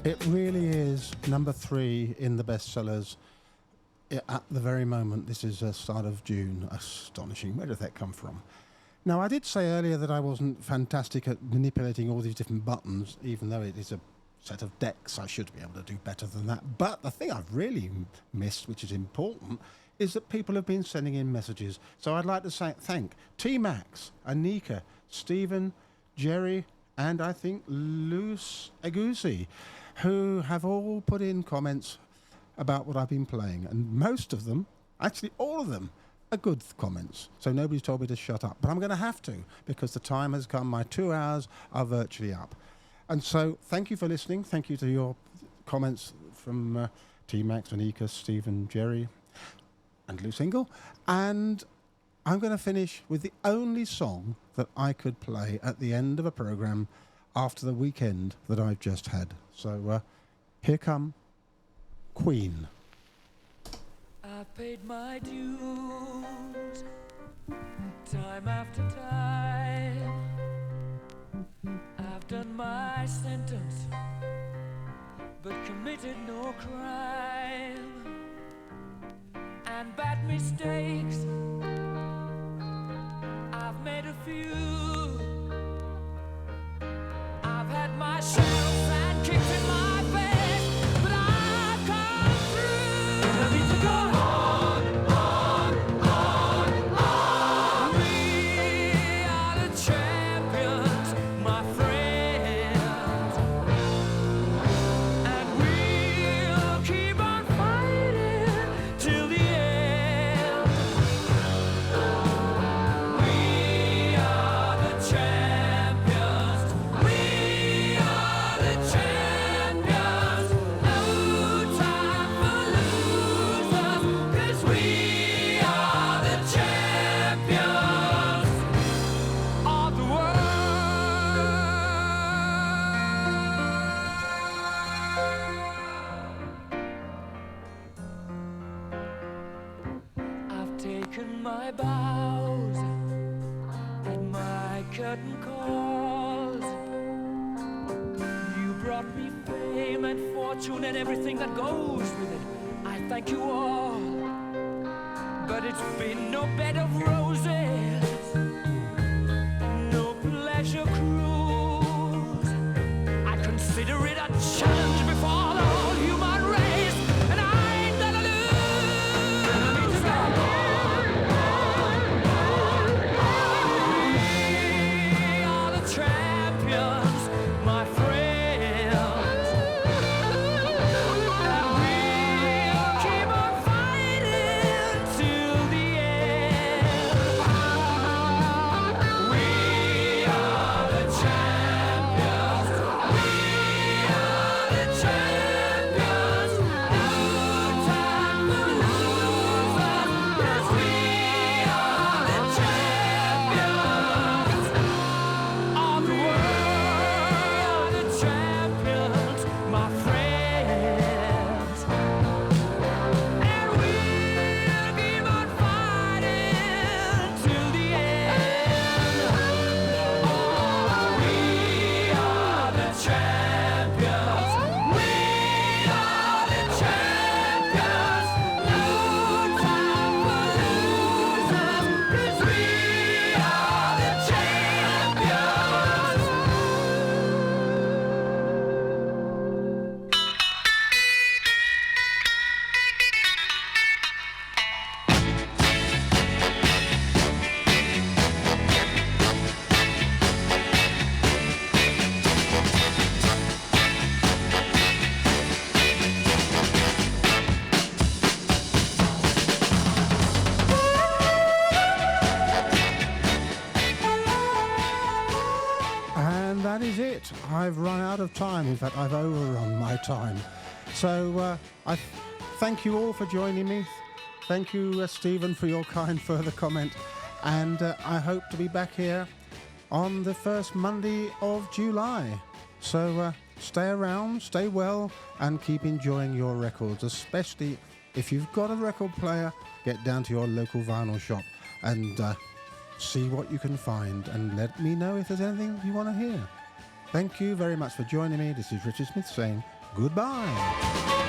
It really is number 3 in the bestsellers at the very moment. This is the start of June. Astonishing. Where did that come from? Now, I did say earlier that I wasn't fantastic at manipulating all these different buttons, even though it is a set of decks. I should be able to do better than that. But the thing I've really missed, which is important, is that people have been sending in messages. So I'd like to thank T-Max, Anika, Stephen, Jerry, and I think Luce Agusi, who have all put in comments about what I've been playing. And most of them, actually all of them, are good comments. So nobody's told me to shut up. But I'm going to have to, because the time has come. My 2 hours are virtually up. And so thank you for listening. Thank you to your comments from T-Max, Anika, Stephen, Jerry, and Lou Single. And I'm going to finish with the only song that I could play at the end of a program after the weekend that I've just had. So here come Queen. I've paid my dues time after time. I've done my sentence but committed no crime. And bad mistakes I've made a few. I've had my share of bad kicks in my face, but I've come through. And I need to go on. We are the champions, my friends, and we'll keep on fighting till the end. We are the champions. We are the champions. No time for losers, 'cause we are the champions of the world. I've taken my bows at my curtain calls. You brought me fame and fortune and everything that goes with it. I thank you all, but it's been no bed of roses, no pleasure cruise. I consider it a challenge before the whole human race, and I ain't gonna lose. And I need to go We are the champions, my friends, and we'll keep on fighting till the end. We are the champions. We are the champions. No time for losers, 'cause we are the champions of the world. The champions, my friends, and we'll keep on fighting till the end. Oh, we are the champions. We are the champions. No time for losers, 'cause we are the champions. And that is it. I've run out of time. In fact, I've overrun my time. So I thank you all for joining me. Thank you, Stephen, for your kind further comment. And I hope to be back here on the first Monday of July. So stay around, stay well, and keep enjoying your records, especially if you've got a record player. Get down to your local vinyl shop and see what you can find, and let me know if there's anything you want to hear. Thank you very much for joining me. This is Richard Smith saying Goodbye.